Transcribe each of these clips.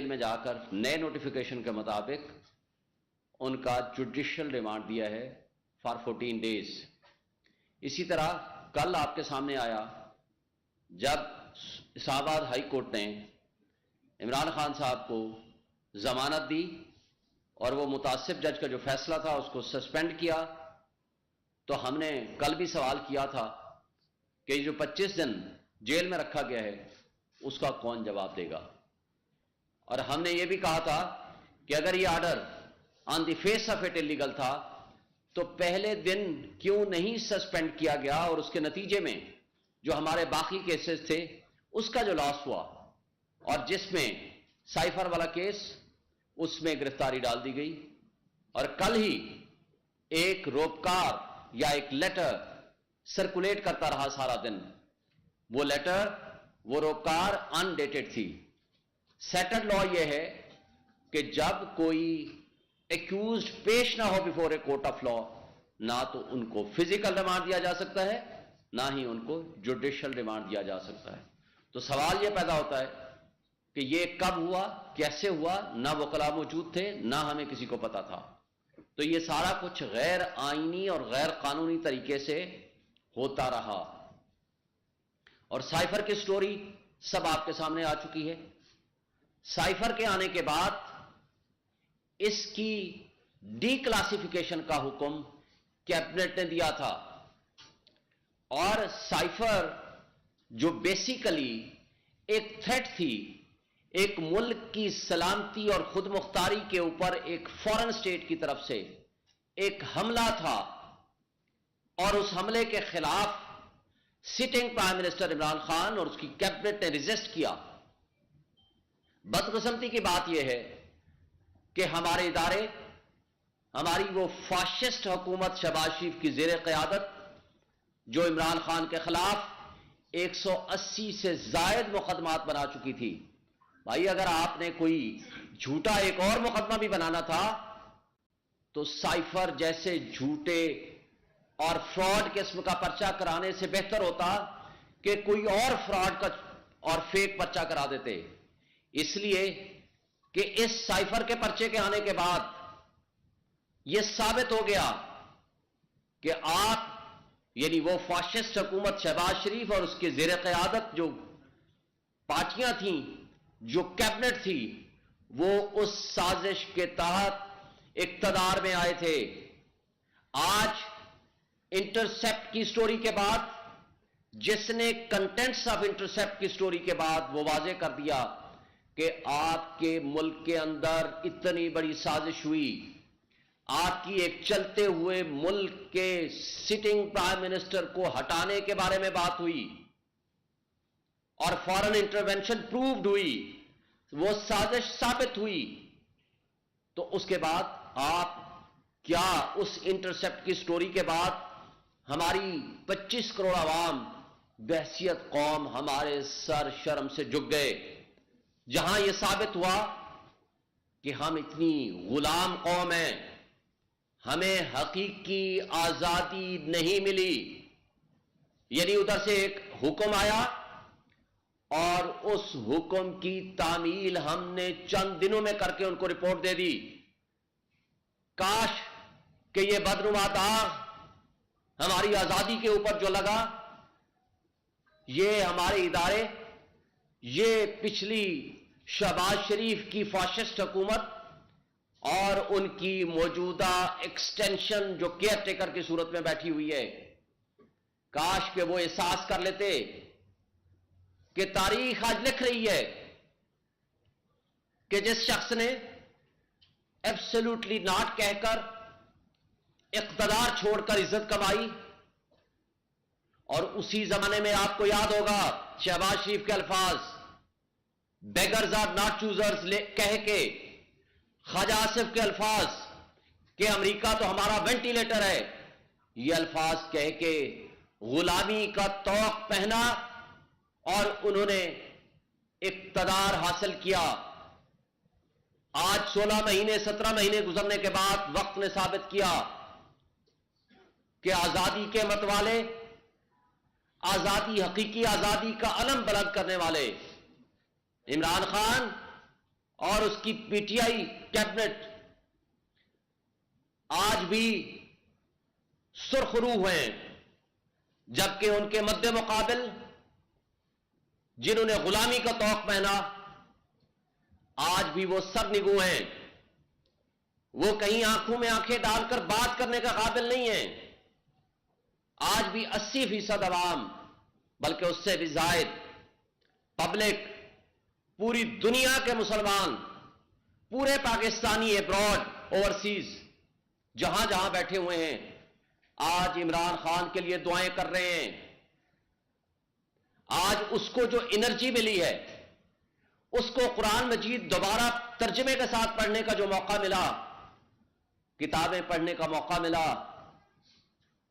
Jail میں جا کر نئے نوٹیفیکیشن کے مطابق ان کا جوڈیشل ریمانڈ دیا ہے فار 14 days. اسی طرح کل آپ کے سامنے آیا جب اسلام آباد ہائی کورٹ نے عمران خان صاحب کو ضمانت دی اور وہ متعصب جج کا جو فیصلہ تھا اس کو سسپینڈ کیا، تو ہم نے کل بھی سوال کیا تھا کہ جو 25 دن جیل میں رکھا گیا ہے اس کا کون جواب دے گا، اور ہم نے یہ بھی کہا تھا کہ اگر یہ order on the face of it illegal تھا تو پہلے دن کیوں نہیں سسپینڈ کیا گیا، اور اس کے نتیجے میں جو ہمارے باقی کیسز تھے اس کا جو لاس ہوا، اور جس میں سائفر والا کیس اس میں گرفتاری ڈال دی گئی، اور کل ہی ایک روپکار یا ایک لیٹر سرکولیٹ کرتا رہا سارا دن، وہ لیٹر وہ روپکار انڈیٹڈ تھی. سیٹل لا یہ ہے کہ جب کوئی ایکیوزڈ پیش نہ ہو before a court of law, نہ تو ان کو فزیکل ریمانڈ دیا جا سکتا ہے نہ ہی ان کو جوڈیشل ریمانڈ دیا جا سکتا ہے. تو سوال یہ پیدا ہوتا ہے کہ یہ کب ہوا، کیسے ہوا، نہ وکلاء موجود تھے نہ ہمیں کسی کو پتا تھا. تو یہ سارا کچھ غیر آئینی اور غیر قانونی طریقے سے ہوتا رہا. اور سائفر کی سٹوری سب آپ کے سامنے آ چکی ہے. سائفر کے آنے کے بعد اس کی ڈی کلاسیفیکیشن کا حکم کیبنٹ نے دیا تھا، اور سائفر جو بیسیکلی ایک تھریٹ تھی، ایک ملک کی سلامتی اور خود مختاری کے اوپر ایک فورن سٹیٹ کی طرف سے ایک حملہ تھا، اور اس حملے کے خلاف sitting prime minister Imran Khan اور اس کی کیبنٹ نے ریزسٹ کیا. بدقسمتی کی بات یہ ہے کہ ہمارے ادارے، ہماری وہ فاشسٹ حکومت شہباز شریف کی زیر قیادت جو عمران خان کے خلاف 180 سے زائد مقدمات بنا چکی تھی. بھائی اگر آپ نے کوئی جھوٹا ایک اور مقدمہ بھی بنانا تھا تو سائفر جیسے جھوٹے اور فراڈ قسم کا پرچہ کرانے سے بہتر ہوتا کہ کوئی اور فراڈ کا اور فیک پرچہ کرا دیتے. اس لیے کہ اس سائفر کے پرچے کے آنے کے بعد یہ ثابت ہو گیا کہ آپ یعنی وہ فاشسٹ حکومت شہباز شریف اور اس کے زیر قیادت جو پارٹیاں تھیں، جو کیبنٹ تھی، وہ اس سازش کے تحت اقتدار میں آئے تھے. آج انٹرسیپٹ کی سٹوری کے بعد، جس نے کنٹینٹس آف انٹرسیپٹ کی سٹوری کے بعد وہ واضح کر دیا کہ آپ کے ملک کے اندر اتنی بڑی سازش ہوئی، آپ کی ایک چلتے ہوئے ملک کے سٹنگ پرائم منسٹر کو ہٹانے کے بارے میں بات ہوئی اور فورن انٹرونشن پرووڈ ہوئی، وہ سازش ثابت ہوئی، تو اس کے بعد آپ کیا اس انٹرسیپٹ کی سٹوری کے بعد ہماری 25 کروڑ عوام بحیثیت قوم ہمارے سر شرم سے جھک گئے، جہاں یہ ثابت ہوا کہ ہم اتنی غلام قوم ہیں، ہمیں حقیقی آزادی نہیں ملی. یعنی ادھر سے ایک حکم آیا اور اس حکم کی تعمیل ہم نے چند دنوں میں کر کے ان کو رپورٹ دے دی. کاش کہ یہ بدنما داغ ہماری آزادی کے اوپر جو لگا، یہ ہمارے ادارے، یہ پچھلی شہباز شریف کی فاشسٹ حکومت اور ان کی موجودہ ایکسٹینشن جو کیئر ٹیکر کی صورت میں بیٹھی ہوئی ہے، کاش کہ وہ احساس کر لیتے کہ تاریخ آج لکھ رہی ہے کہ جس شخص نے ایبسولوٹلی ناٹ کہہ کر اقتدار چھوڑ کر عزت کمائی، اور اسی زمانے میں آپ کو یاد ہوگا شہباز شریف کے الفاظ بیگرز آر ناٹ چوزرز کہہ کے، خواجہ آصف کے الفاظ کہ امریکہ تو ہمارا وینٹیلیٹر ہے، یہ الفاظ کہہ کے غلامی کا طوق پہنا اور انہوں نے اقتدار حاصل کیا. آج 16 مہینے 17 مہینے گزرنے کے بعد وقت نے ثابت کیا کہ آزادی کے متوالے، آزادی، حقیقی آزادی کا علم بلند کرنے والے عمران خان اور اس کی پی ٹی آئی کیبنٹ آج بھی سرخ روح ہیں، جبکہ ان کے مد مقابل جنہوں نے غلامی کا طوق پہنا آج بھی وہ سرنگو ہیں، وہ کہیں آنکھوں میں آنکھیں ڈال کر بات کرنے کا قابل نہیں ہیں۔ آج بھی 80% عوام، بلکہ اس سے بھی زائد پبلک، پوری دنیا کے مسلمان، پورے پاکستانی ایبراڈ، اوورسیز، جہاں جہاں بیٹھے ہوئے ہیں، آج عمران خان کے لیے دعائیں کر رہے ہیں۔ آج اس کو جو انرجی ملی ہے، اس کو قرآن مجید دوبارہ ترجمے کے ساتھ پڑھنے کا جو موقع ملا، کتابیں پڑھنے کا موقع ملا،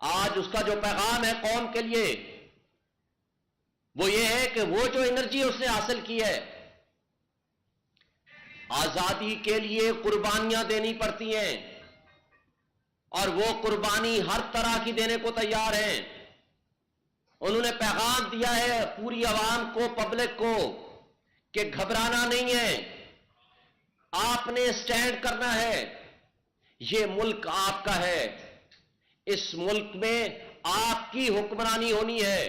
آج اس کا جو پیغام ہے قوم کے لیے وہ یہ ہے کہ وہ جو انرجی اس نے حاصل کی ہے، آزادی کے لیے قربانیاں دینی پڑتی ہیں، اور وہ قربانی ہر طرح کی دینے کو تیار ہیں۔ انہوں نے پیغام دیا ہے پوری عوام کو، پبلک کو، کہ گھبرانا نہیں ہے، آپ نے سٹینڈ کرنا ہے، یہ ملک آپ کا ہے، اس ملک میں آپ کی حکمرانی ہونی ہے،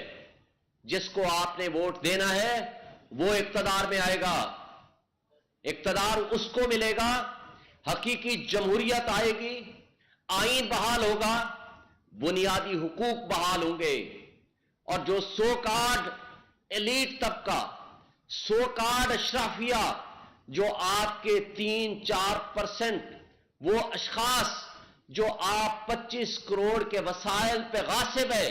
جس کو آپ نے ووٹ دینا ہے وہ اقتدار میں آئے گا، اقتدار اس کو ملے گا، حقیقی جمہوریت آئے گی، آئین بحال ہوگا، بنیادی حقوق بحال ہوں گے، اور جو سو کارڈ ایلیٹ طبقہ، سو کارڈ اشرافیہ، جو آپ کے 3-4% وہ اشخاص جو آپ 25 کروڑ کے وسائل پہ غاصب ہے،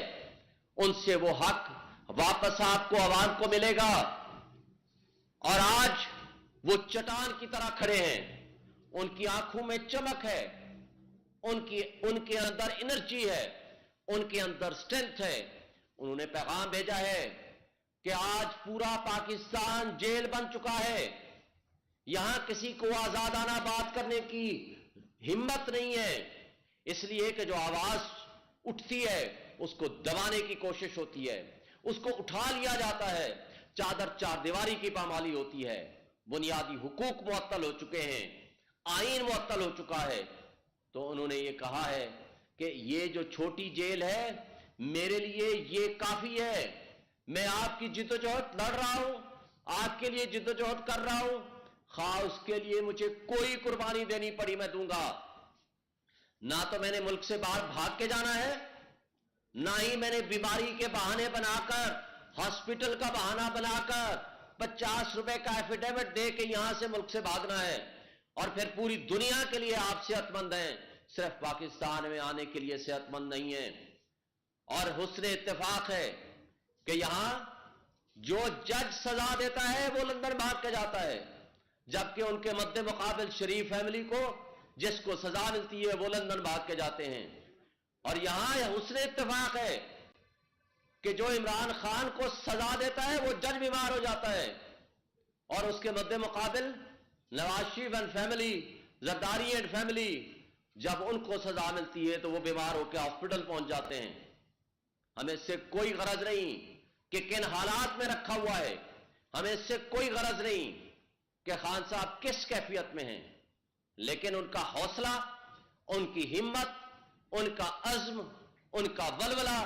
ان سے وہ حق واپس آپ کو، عوام کو ملے گا۔ اور آج وہ چٹان کی طرح کھڑے ہیں، ان کی آنکھوں میں چمک ہے، ان کے اندر انرجی ہے، ان کے اندر سٹرینتھ ہے۔ انہوں نے پیغام بھیجا ہے کہ آج پورا پاکستان جیل بن چکا ہے، یہاں کسی کو آزادانہ بات کرنے کی ہمت نہیں ہے، اس لیے کہ جو آواز اٹھتی ہے اس کو دبانے کی کوشش ہوتی ہے، اس کو اٹھا لیا جاتا ہے، چادر چار دیواری کی پامالی ہوتی ہے، بنیادی حقوق معطل ہو چکے ہیں، آئین معطل ہو چکا ہے۔ تو انہوں نے یہ کہا ہے کہ یہ جو چھوٹی جیل ہے میرے لیے یہ کافی ہے، میں آپ کی جدوجہد لڑ رہا ہوں، آپ کے لیے جدوجہد کر رہا ہوں، خواہ اس کے لیے مجھے کوئی قربانی دینی پڑی میں دوں گا۔ نہ تو میں نے ملک سے باہر بھاگ کے جانا ہے، نہ ہی میں نے بیماری کے بہانے بنا کر، ہاسپٹل کا بہانہ بنا کر 50 روپے کا ایفیڈیوٹ دے کے یہاں سے ملک سے بھاگنا ہے، اور پھر پوری دنیا کے لیے آپ صحت مند ہیں، صرف پاکستان میں آنے کے لیے صحت مند نہیں ہیں۔ اور حسن اتفاق ہے کہ یہاں جو جج سزا دیتا ہے وہ لندن بھاگ کے جاتا ہے، جبکہ ان کے مد مقابل شریف فیملی کو جس کو سزا ملتی ہے وہ لندن بھاگ کے جاتے ہیں۔ اور یہاں یہ حسن اتفاق ہے کہ جو عمران خان کو سزا دیتا ہے وہ جج بیمار ہو جاتا ہے، اور اس کے مد مقابل Nawaz Sharif and family, Zardari and family, جب ان کو سزا ملتی ہے تو وہ بیمار ہو کے ہاسپٹل پہنچ جاتے ہیں۔ ہمیں اس سے کوئی غرض نہیں کہ کن حالات میں رکھا ہوا ہے، ہمیں اس سے کوئی غرض نہیں کہ خان صاحب کس کیفیت میں ہیں، لیکن ان کا حوصلہ، ان کی ہمت، ان کا عزم، ان کا ولولہ،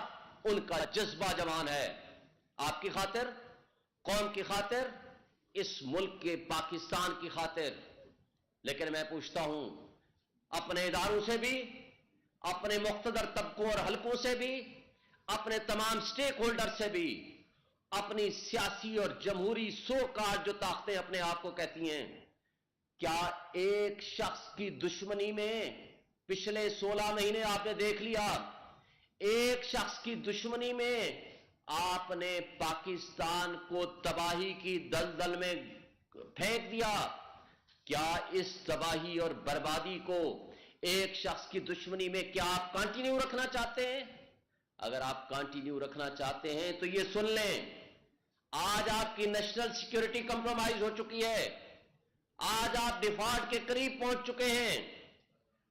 ان کا جذبہ جوان ہے، آپ کی خاطر، قوم کی خاطر، اس ملک کے پاکستان کی خاطر۔ لیکن میں پوچھتا ہوں اپنے اداروں سے بھی، اپنے مقتدر طبقوں اور حلقوں سے بھی، اپنے تمام سٹیک ہولڈر سے بھی، اپنی سیاسی اور جمہوری سو کار جو طاقتیں اپنے آپ کو کہتی ہیں، کیا ایک شخص کی دشمنی میں پچھلے 16 مہینے آپ نے دیکھ لیا، ایک شخص کی دشمنی میں آپ نے پاکستان کو تباہی کی دلدل میں پھینک دیا؟ کیا اس تباہی اور بربادی کو ایک شخص کی دشمنی میں کیا آپ کنٹینیو رکھنا چاہتے ہیں؟ اگر آپ کنٹینیو رکھنا چاہتے ہیں تو یہ سن لیں، آج آپ کی نیشنل سیکیورٹی کمپرومائز ہو چکی ہے، آج آپ ڈیفالٹ کے قریب پہنچ چکے ہیں،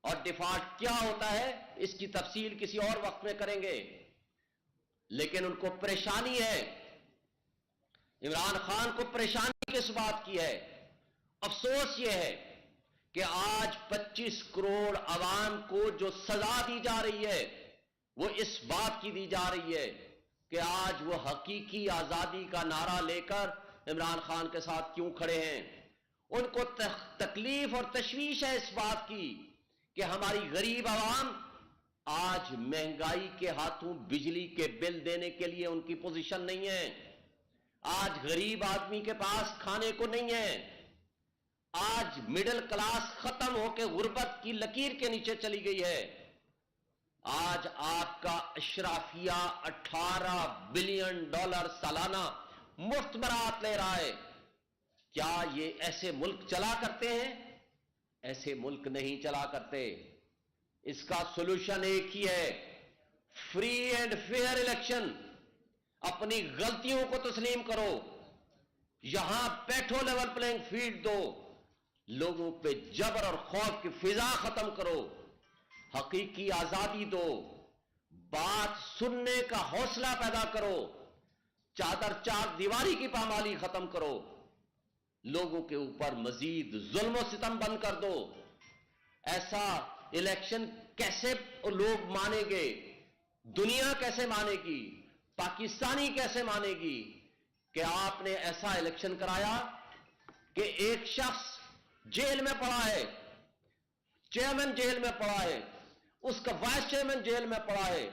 اور ڈیفالٹ کیا ہوتا ہے اس کی تفصیل کسی اور وقت میں کریں گے۔ لیکن ان کو پریشانی ہے، عمران خان کو پریشانی کس بات کی ہے؟ افسوس یہ ہے کہ آج 25 کروڑ عوام کو جو سزا دی جا رہی ہے وہ اس بات کی دی جا رہی ہے کہ آج وہ حقیقی آزادی کا نعرہ لے کر عمران خان کے ساتھ کیوں کھڑے ہیں. ان کو تکلیف اور تشویش ہے اس بات کی کہ ہماری غریب عوام آج مہنگائی کے ہاتھوں بجلی کے بل دینے کے لیے ان کی پوزیشن نہیں ہے. آج غریب آدمی کے پاس کھانے کو نہیں ہے. آج مڈل کلاس ختم ہو کے غربت کی لکیر کے نیچے چلی گئی ہے. آج آپ کا اشرافیہ $18 بلین سالانہ مفت برات لے رہا ہے. کیا یہ ایسے ملک چلا کرتے ہیں؟ ایسے ملک نہیں چلا کرتے. اس کا سولوشن ایک ہی ہے، فری اینڈ فیئر الیکشن. اپنی غلطیوں کو تسلیم کرو، یہاں بیٹھو، لیول پلینگ فیلڈ دو، لوگوں پہ جبر اور خوف کی فضا ختم کرو، حقیقی آزادی دو، بات سننے کا حوصلہ پیدا کرو، چار دیواری کی پامالی ختم کرو، لوگوں کے اوپر مزید ظلم و ستم بند کر دو. ایسا الیکشن کیسے لوگ مانیں گے؟ دنیا کیسے مانے گی؟ پاکستانی کیسے مانے گی کہ آپ نے ایسا الیکشن کرایا کہ ایک شخص جیل میں پڑا ہے، چیئرمین جیل میں پڑا ہے، اس کا وائس چیئرمین جیل میں پڑا ہے،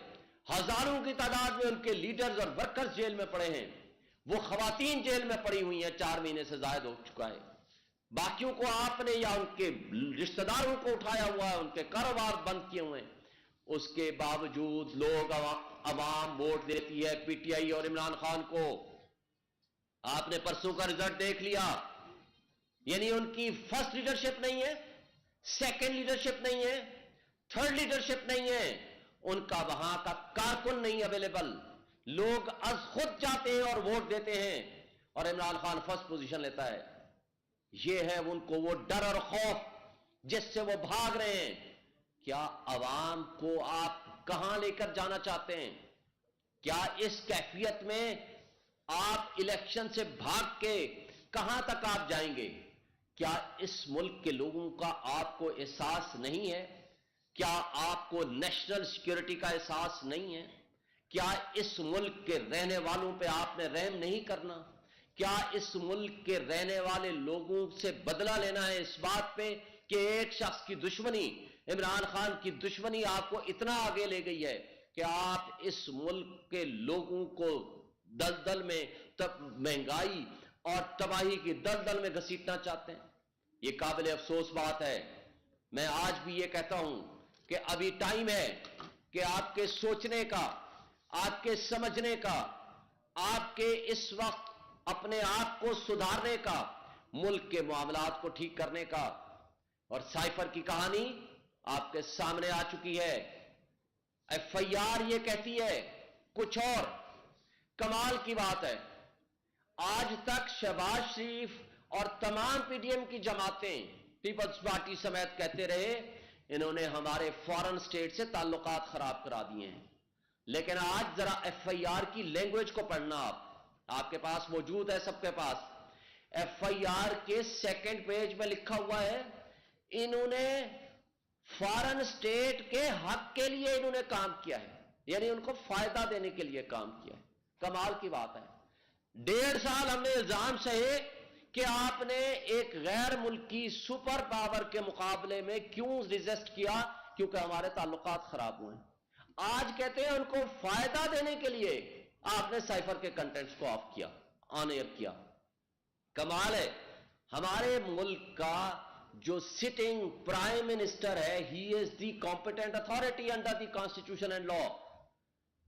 ہزاروں کی تعداد میں ان کے لیڈرز اور ورکرز جیل میں پڑے ہیں، وہ خواتین جیل میں پڑی ہوئی ہیں، 4 مہینے سے زائد ہو چکا ہے. باقیوں کو آپ نے یا ان کے رشتہ داروں کو اٹھایا ہوا ہے، ان کے کاروبار بند کیے ہوئے ہیں. اس کے باوجود لوگ عوام ووٹ دیتی ہے پی ٹی آئی اور عمران خان کو. آپ نے پرسوں کا رزلٹ دیکھ لیا، یعنی ان کی فرسٹ لیڈرشپ نہیں ہے، سیکنڈ لیڈرشپ نہیں ہے، تھرڈ لیڈرشپ نہیں ہے، ان کا وہاں کا کارکن نہیں اویلیبل. لوگ از خود جاتے ہیں اور ووٹ دیتے ہیں اور عمران خان فرسٹ پوزیشن لیتا ہے. یہ ہے ان کو وہ ڈر اور خوف جس سے وہ بھاگ رہے ہیں. کیا عوام کو آپ کہاں لے کر جانا چاہتے ہیں؟ کیا اس کیفیت میں آپ الیکشن سے بھاگ کے کہاں تک آپ جائیں گے؟ کیا اس ملک کے لوگوں کا آپ کو احساس نہیں ہے؟ کیا آپ کو نیشنل سیکیورٹی کا احساس نہیں ہے؟ کیا اس ملک کے رہنے والوں پہ آپ نے رحم نہیں کرنا؟ کیا اس ملک کے رہنے والے لوگوں سے بدلہ لینا ہے اس بات پہ کہ ایک شخص کی دشمنی، عمران خان کی دشمنی آپ کو اتنا آگے لے گئی ہے کہ آپ اس ملک کے لوگوں کو دلدل میں مہنگائی اور تباہی کی دلدل میں گھسیٹنا چاہتے ہیں؟ یہ قابل افسوس بات ہے. میں آج بھی یہ کہتا ہوں کہ ابھی ٹائم ہے کہ آپ کے سوچنے کا، آپ کے سمجھنے کا، آپ کے اس وقت اپنے آپ کو سدھارنے کا، ملک کے معاملات کو ٹھیک کرنے کا. اور سائفر کی کہانی آپ کے سامنے آ چکی ہے. ایف آئی آر یہ کہتی ہے کچھ اور. کمال کی بات ہے، آج تک شہباز شریف اور تمام پی ڈی ایم کی جماعتیں پیپلز پارٹی سمیت کہتے رہے انہوں نے ہمارے فارن سٹیٹ سے تعلقات خراب کرا دیے ہیں. لیکن آج ذرا ایف آئی آر کی لینگویج کو پڑھنا، آپ کے پاس موجود ہے، سب کے پاس. ایف آئی آر کے سیکنڈ پیج میں لکھا ہوا ہے انہوں نے فارن سٹیٹ کے حق کے لیے انہوں نے کام کیا ہے، یعنی ان کو فائدہ دینے کے لیے کام کیا ہے. کمال کی بات ہے. 1.5 سال ہم نے الزام سہے کہ آپ نے ایک غیر ملکی سپر پاور کے مقابلے میں کیوں ریزسٹ کیا؟ کیونکہ ہمارے تعلقات خراب ہوئے ہیں. آج کہتے ہیں ان کو فائدہ دینے کے لیے آپ نے سائفر کے کنٹینٹس کو آف کیا، آن ایئر کیا. کمال ہے. ہمارے ملک کا جو سٹنگ پرائم منسٹر ہے، he is the competent authority under the constitution and law.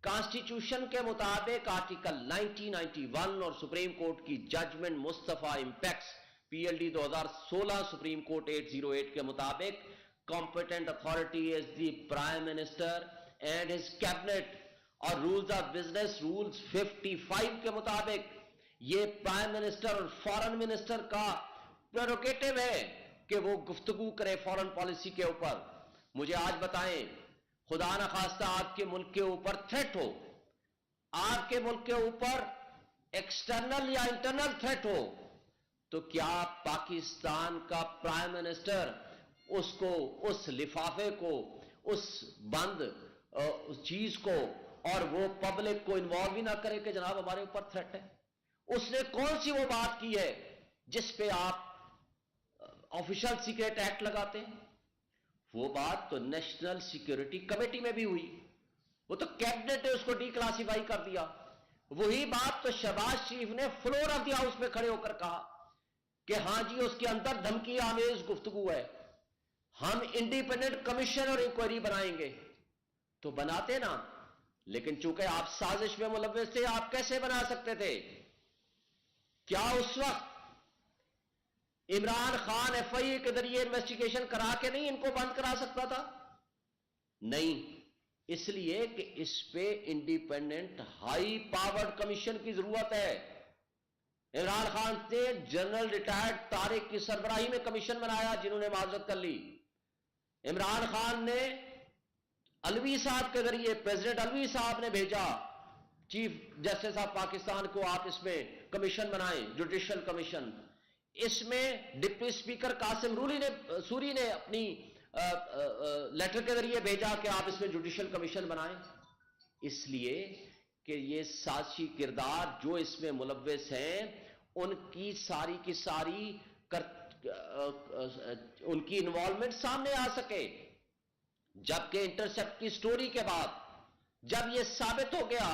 Constitution کے مطابق آرٹیکل 1991 اور سپریم کورٹ کی judgment Mustafa Impex P L D 2016 supreme court 808 کے مطابق competent authority is the prime minister and his cabinet. اور rules of business rules 55 کے مطابق یہ پرائم منسٹر اور فارن منسٹر کا پریروگیٹو ہے کہ وہ گفتگو کرے فارن پالیسی کے اوپر. مجھے آج بتائیں، خدا نخواستہ آپ کے ملک کے اوپر تھریٹ ہو، آپ کے ملک کے اوپر ایکسٹرنل یا انٹرنل تھریٹ ہو، تو کیا پاکستان کا پرائم منسٹر اس کو، اس لفافے کو، اس بند اس چیز کو، اور وہ پبلک کو انوالو ہی نہ کرے کہ جناب ہمارے اوپر تھریٹ ہے؟ اس نے کون سی وہ بات کی ہے جس پہ آپ آفیشل سیکریٹ ایکٹ لگاتے ہیں؟ وہ بات تو نیشنل سیکیورٹی کمیٹی میں بھی ہوئی، وہ تو کیبنٹ نے اس کو ڈی کلاسیفائی کر دیا۔ وہی بات تو شہباز شریف نے فلور آف دی ہاؤس میں کھڑے ہو کر کہا کہ ہاں جی اس کے اندر دھمکی آمیز گفتگو ہے، ہم انڈیپینڈنٹ کمیشن اور انکوائری بنائیں گے۔ تو بناتے نا، لیکن چونکہ آپ سازش میں ملوث تھے، آپ کیسے بنا سکتے تھے؟ کیا اس وقت عمران خان ایف آئی اے کے ذریعے انویسٹیگیشن کرا کے نہیں ان کو بند کرا سکتا تھا؟ نہیں، اس لیے کہ اس پہ انڈیپینڈنٹ ہائی پاورڈ کمیشن کی ضرورت ہے۔ عمران خان نے جنرل ریٹائرڈ طارق کی سربراہی میں کمیشن بنایا جنہوں نے معذرت کر لی۔ عمران خان نے الوی صاحب کے ذریعے، پریزیڈنٹ الوی صاحب نے بھیجا چیف جسٹس آف پاکستان کو، آپ اس میں کمیشن بنائیں، جوڈیشل کمیشن۔ اس میں ڈپٹی اسپیکر قاسم سوری نے اپنی لیٹر کے ذریعے بھیجا کہ آپ اس میں جوڈیشل کمیشن بنائیں، اس لیے کہ یہ سازشی کردار جو اس میں ملوث ہیں ان کی ساری کی ساری ان کی انوالومنٹ سامنے آ سکے۔ جبکہ انٹرسیپٹ کی سٹوری کے بعد جب یہ ثابت ہو گیا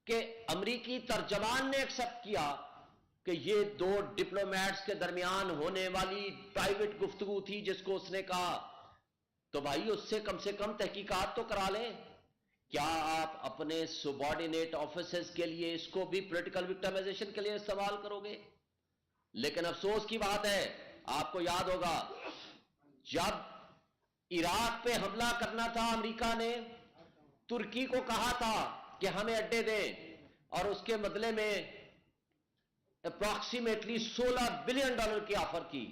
کہ امریکی ترجمان نے ایکسپٹ کیا کہ یہ دو ڈپلومیٹس کے درمیان ہونے والی پرائیویٹ گفتگو تھی جس کو اس نے کہا، تو بھائی اس سے کم تحقیقات تو کرا لیں۔ کیا آپ اپنے سبارڈینیٹ آفیسز کے لیے اس کو بھی پولیٹیکل وکٹمائزیشن کے لیے استعمال کرو گے؟ لیکن افسوس کی بات ہے، آپ کو یاد ہوگا جب عراق پہ حملہ کرنا تھا، امریکہ نے ترکی کو کہا تھا کہ ہمیں اڈے دیں، اور اس کے بدلے میں اپروکسیمیٹلی $16 بلین کی آفر کی۔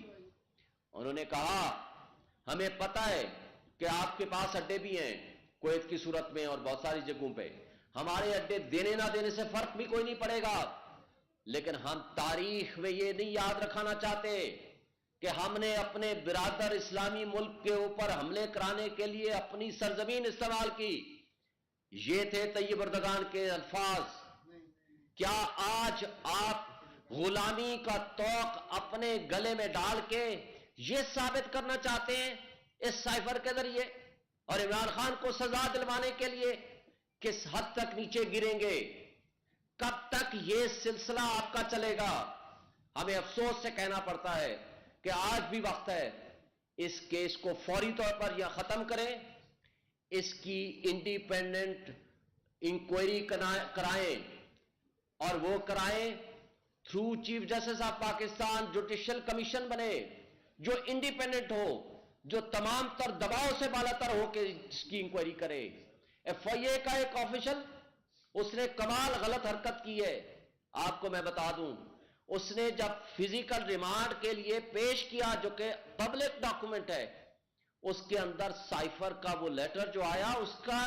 انہوں نے کہا ہمیں پتہ ہے کہ آپ کے پاس اڈے بھی ہیں کویت کی صورت میں اور بہت ساری جگہوں پہ، ہمارے اڈے دینے نہ دینے سے فرق بھی کوئی نہیں پڑے گا، لیکن ہم تاریخ میں یہ نہیں یاد رکھانا چاہتے کہ ہم نے اپنے برادر اسلامی ملک کے اوپر حملے کرانے کے لیے اپنی سرزمین استعمال کی۔ یہ تھے طیب اردگان کے الفاظ۔ کیا آج آپ غلامی کا توق اپنے گلے میں ڈال کے یہ ثابت کرنا چاہتے ہیں اس سائفر کے ذریعے اور عمران خان کو سزا دلوانے کے لیے کس حد تک نیچے گریں گے؟ کب تک یہ سلسلہ آپ کا چلے گا؟ ہمیں افسوس سے کہنا پڑتا ہے کہ آج بھی وقت ہے اس کیس کو فوری طور پر یا ختم کریں، اس کی انڈیپینڈنٹ انکوائری کرائیں، اور وہ کرائیں through chief justice of Pakistan, judicial commission بنے جو انڈیپینڈنٹ ہو، جو تمام تر دباؤ سے بالا تر ہو کے اس کی انکوائری کرے۔ ایف آئی اے کا ایک آفیشل، اس نے کمال غلط حرکت کی ہے، آپ کو میں بتا دوں۔ اس نے جب فزیکل ریمانڈ کے لیے پیش کیا جو کہ پبلک ڈاکومنٹ ہے، اس کے اندر سائفر کا وہ لیٹر جو آیا اس کا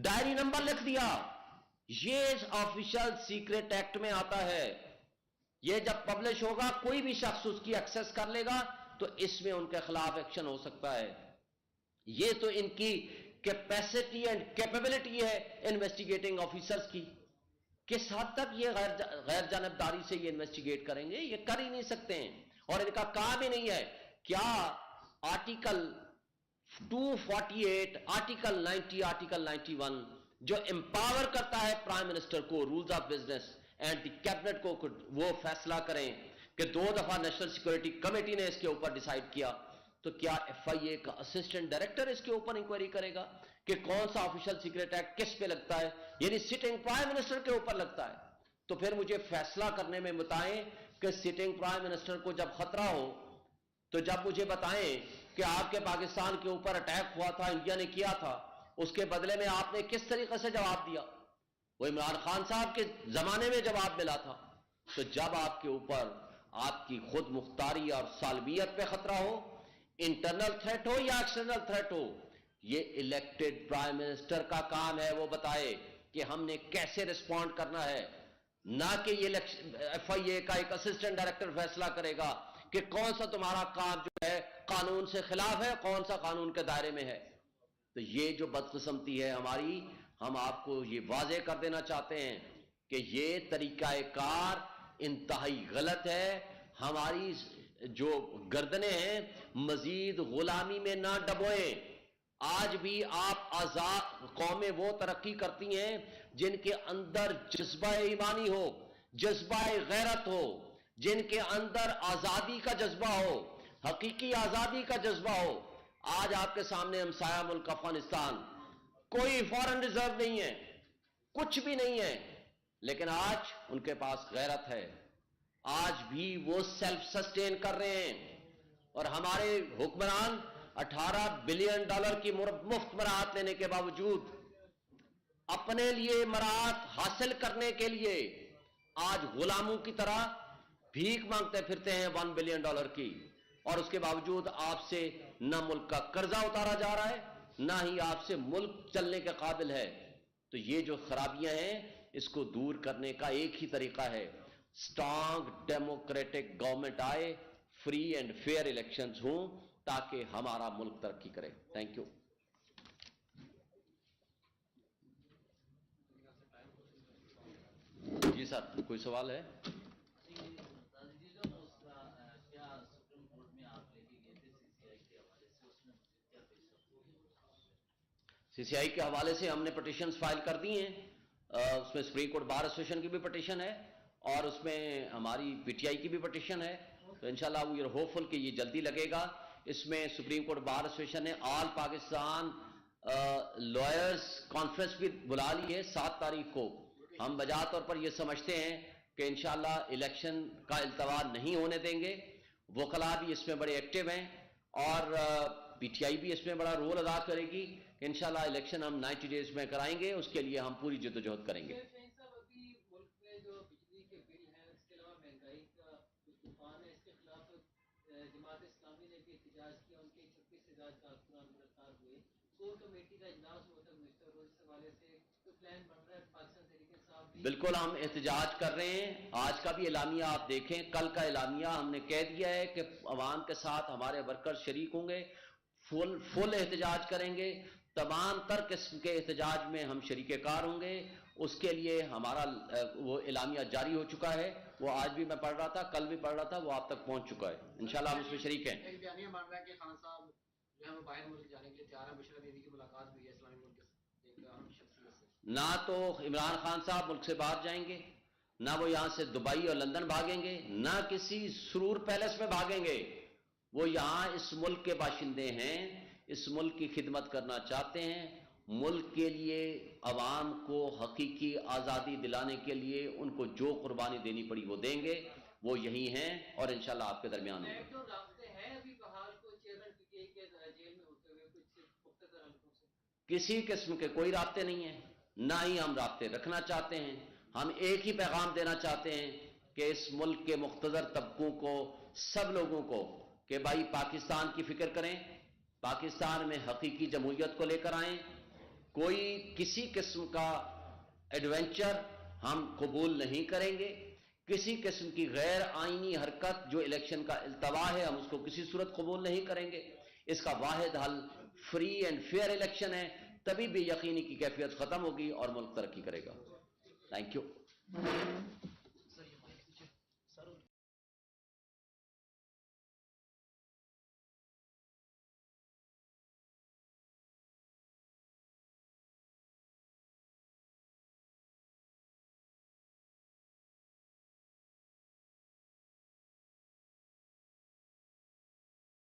ڈائری نمبر لکھ دیا۔ یہ آفیشل سیکریٹ ایکٹ میں آتا ہے، یہ جب پبلش ہوگا کوئی بھی شخص اس کی ایکسس کر لے گا تو اس میں ان کے خلاف ایکشن ہو سکتا ہے۔ یہ تو ان کی کیپیسٹی اینڈ کیپیبلٹی ہے انویسٹیگیٹنگ آفیسرز کی۔ کس حد تک یہ غیر جانبداری سے یہ انویسٹیگیٹ کریں گے؟ یہ کر ہی نہیں سکتے ہیں، اور ان کا کام ہی نہیں ہے۔ کیا آرٹیکل 248، آرٹیکل 90، آرٹیکل 91 جو امپاور کرتا ہے پرائم منسٹر کو rules of business and the cabinet کو وہ فیصلہ کریں کہ 2 دفعہ نیشنل سیکورٹی کمیٹی نے اس کے اوپر ڈیسائیڈ کیا، تو کیا ایف آئی اے کا اسسٹنٹ ڈائریکٹر اس کے اوپر انکوائری کرے گا کہ کون سا آفیشل سیکریٹ ایکٹ کس پہ لگتا ہے؟ یعنی سٹنگ پرائم منسٹر کے اوپر لگتا ہے۔ تو پھر مجھے فیصلہ کرنے میں بتائیں کہ سٹنگ پرائم منسٹر کو جب خطرہ ہو تو جب مجھے بتائیں کہ آپ کے پاکستان کے اوپر اٹیک ہوا تھا، انڈیا نے کیا تھا، اس کے بدلے میں آپ نے کس طریقے سے جواب دیا؟ وہ عمران خان صاحب کے زمانے میں جواب ملا تھا۔ تو جب آپ کے اوپر آپ کی خود مختاری اور سالمیت پہ خطرہ ہو، انٹرنل تھریٹ ہو یا ایکسٹرنل تھریٹ ہو، یہ الیکٹڈ پرائم منسٹر کا کام ہے وہ بتائے کہ ہم نے کیسے رسپونڈ کرنا ہے۔ نہ کہ یہ FIA کا ایک اسسٹنٹ ڈائریکٹر فیصلہ کرے گا کہ کون سا تمہارا کام جو ہے قانون سے خلاف ہے، کون سا قانون کے دائرے میں ہے۔ تو یہ جو بدقسمتی ہے ہماری، ہم آپ کو یہ واضح کر دینا چاہتے ہیں کہ یہ طریقہ کار انتہائی غلط ہے۔ ہماری جو گردنیں ہیں مزید غلامی میں نہ ڈبوئیں۔ آج بھی آپ آزاد قومیں وہ ترقی کرتی ہیں جن کے اندر جذبہ ایمانی ہو، جذبہ غیرت ہو، جن کے اندر آزادی کا جذبہ ہو، حقیقی آزادی کا جذبہ ہو۔ آج آپ کے سامنے ہمسایہ ملک افغانستان، کوئی فارن ریزرو نہیں ہے، کچھ بھی نہیں ہے، لیکن آج ان کے پاس غیرت ہے، آج بھی وہ سیلف سسٹین کر رہے ہیں۔ اور ہمارے حکمران $18 بلین کی مفت مراعات لینے کے باوجود اپنے لیے مراعات حاصل کرنے کے لیے آج غلاموں کی طرح بھیک مانگتے پھرتے ہیں $1 بلین کی، اور اس کے باوجود آپ سے نہ ملک کا قرضہ اتارا جا رہا ہے، نہ ہی آپ سے ملک چلنے کے قابل ہے۔ تو یہ جو خرابیاں ہیں اس کو دور کرنے کا ایک ہی طریقہ ہے، اسٹرانگ ڈیموکریٹک گورنمنٹ آئے، فری اینڈ فیئر الیکشنز ہوں تاکہ ہمارا ملک ترقی کرے۔ Thank you. جی سر، کوئی سوال ہے؟ CCI کے حوالے سے ہم نے پٹیشنز فائل کر دی ہیں، اس میں سپریم کورٹ بار ایسوسیشن کی بھی پٹیشن ہے اور اس میں ہماری PTI کی بھی پٹیشن ہے، تو انشاءاللہ وی آر ہوپفل کہ یہ جلدی لگے گا۔ اس میں سپریم کورٹ بار ایسوسیشن نے آل پاکستان لائرز کانفرنس بھی بلا لی ہے 7 تاریخ کو۔ ہم بجا طور پر یہ سمجھتے ہیں کہ انشاءاللہ الیکشن کا التوا نہیں ہونے دیں گے۔ وکلاء بھی اس میں بڑے ایکٹیو ہیں اور PTI بھی اس میں بڑا رول ادا کرے گی کہ انشاءاللہ الیکشن ہم 90 ڈیز میں کرائیں گے، اس کے لیے ہم پوری جدوجہد کریں گے۔ جماعت اسلامی نے بھی احتجاج کیا، ان کے 36 احتجاج کارکنان گرفتار ہوئے، کور کمیٹی کا اجلاس ہوا تھا گزشتہ روز، اس حوالے سے کوئی پلان بن رہا ہے پاکستان تحریک انصاف؟ بالکل ہم احتجاج کر رہے ہیں۔ آج کا بھی اعلامیہ آپ دیکھیں، کل کا اعلامیہ ہم نے کہہ دیا ہے کہ عوام کے ساتھ ہمارے ورکر شریک ہوں گے، فل احتجاج کریں گے، تمام تر قسم کے احتجاج میں ہم شریک کار ہوں گے۔ اس کے لیے ہمارا وہ اعلامیہ جاری ہو چکا ہے، وہ آج بھی میں پڑھ رہا تھا، کل بھی پڑھ رہا تھا، وہ آپ تک پہنچ چکا ہے، انشاءاللہ ہم اس میں شریک ہیں۔ ایک بیانیہ بن رہا ہے کہ خان صاحب جو ہے وہ باہر ملک جانے کے لیے تیار ہیں، بشرا بیوی کی ملاقات ہوئی ہے اسلامی ملک کے ایک اہم شخصیت سے۔ نہ تو عمران خان صاحب ملک سے باہر جائیں گے، نہ وہ یہاں سے دبئی اور لندن بھاگیں گے، نہ کسی سرور پیلس میں بھاگیں گے۔ وہ یہاں اس ملک کے باشندے ہیں، اس ملک کی خدمت کرنا چاہتے ہیں، ملک کے لیے عوام کو حقیقی آزادی دلانے کے لیے ان کو جو قربانی دینی پڑی وہ دیں گے، وہ یہی ہیں اور انشاءاللہ آپ کے درمیان ہوں گے۔ رابطے ہیں ابھی بحال کوئی چیئرمین PTI کے جیل میں ہوتے ہوئے کچھ مختصر حلقوں سے؟ کسی قسم کے کوئی رابطے نہیں ہیں، نہ ہی ہم رابطے رکھنا چاہتے ہیں۔ ہم ایک ہی پیغام دینا چاہتے ہیں کہ اس ملک کے مقتدر طبقوں کو، سب لوگوں کو، کہ بھائی پاکستان کی فکر کریں، پاکستان میں حقیقی جمہوریت کو لے کر آئیں۔ کوئی کسی قسم کا ایڈونچر ہم قبول نہیں کریں گے، کسی قسم کی غیر آئینی حرکت جو الیکشن کا التوا ہے ہم اس کو کسی صورت قبول نہیں کریں گے۔ اس کا واحد حل فری اینڈ فیئر الیکشن ہے، تبھی بھی یقینی کی کیفیت ختم ہوگی اور ملک ترقی کرے گا۔ Thank you.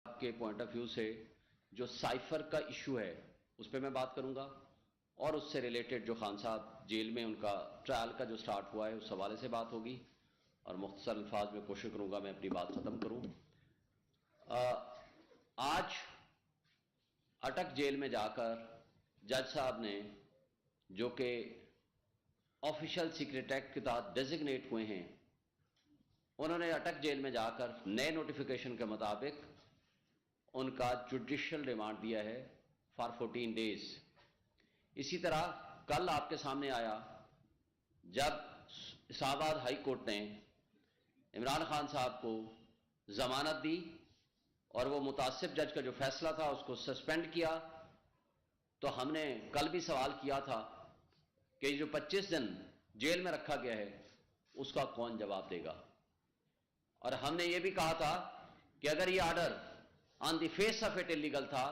آپ کے پوائنٹ آف ویو سے جو سائفر کا ایشو ہے اس پہ میں بات کروں گا، اور اس سے ریلیٹڈ جو خان صاحب جیل میں ان کا ٹرائل کا جو سٹارٹ ہوا ہے اس حوالے سے بات ہوگی، اور مختصر الفاظ میں کوشش کروں گا میں اپنی بات ختم کروں۔ آج اٹک جیل میں جا کر جج صاحب نے، جو کہ آفیشل سیکریٹ ایکٹ کے تحت ڈیزگنیٹ ہوئے ہیں، انہوں نے اٹک جیل میں جا کر نئے نوٹیفیکیشن کے مطابق ان کا جوڈیشل ریمانڈ دیا ہے فار 14 ڈیز۔ اسی طرح کل آپ کے سامنے آیا جب اسلام آباد ہائی کورٹ نے عمران خان صاحب کو ضمانت دی اور وہ متعصب جج کا جو فیصلہ تھا اس کو سسپینڈ کیا. تو ہم نے کل بھی سوال کیا تھا کہ جو 25 دن جیل میں رکھا گیا ہے اس کا کون جواب دے گا. اور ہم نے یہ بھی کہا تھا کہ اگر یہ order on the face of it illegal تھا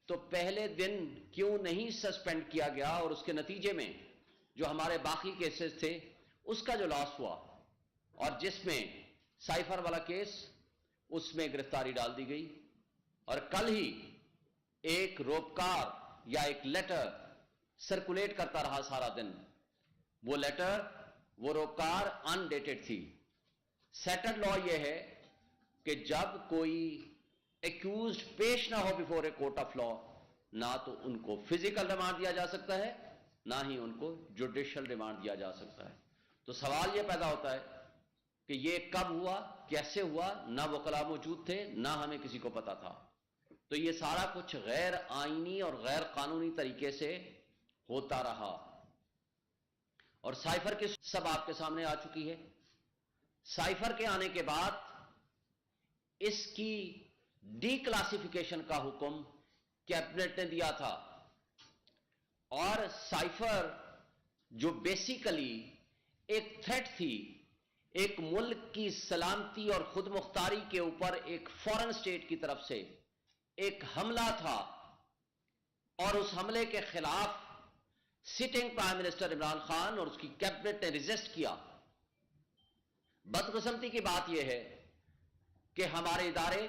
تو پہلے دن کیوں نہیں سسپینڈ کیا گیا, اور اس کے نتیجے میں جو ہمارے باقی کیسز تھے اس کا جو لاس ہوا, اور جس میں سائفر والا کیس اس میں گرفتاری ڈال دی گئی. اور کل ہی ایک روپکار یا ایک لیٹر سرکولیٹ کرتا رہا سارا دن. وہ لیٹر, وہ روپکار ان ڈیٹڈ تھی. سیٹلڈ لا یہ ہے کہ جب کوئی ایکیوزڈ پیش نہ ہو before a court of law, نہ تو ان کو فزیکل ریمانڈ دیا جا سکتا ہے نہ ہی ان کو جوڈیشل ریمانڈ دیا جا سکتا ہے. تو سوال یہ پیدا ہوتا ہے کہ یہ کب ہوا, کیسے ہوا؟ نہ وکلا موجود تھے, نہ ہمیں کسی کو پتا تھا. تو یہ سارا کچھ غیر آئینی اور غیر قانونی طریقے سے ہوتا رہا. اور سائفر کی سب آپ کے سامنے آ چکی ہے. سائفر کے آنے کے بعد اس کی ڈی کلاسیفیکیشن کا حکم کیبنٹ نے دیا تھا, اور سائفر جو بیسیکلی ایک تھریٹ تھی, ایک ملک کی سلامتی اور خود مختاری کے اوپر ایک فورن اسٹیٹ کی طرف سے ایک حملہ تھا, اور اس حملے کے خلاف sitting prime minister Imran Khan اور اس کی کیبنٹ نے ریزسٹ کیا. بدقسمتی کی بات یہ ہے کہ ہمارے ادارے,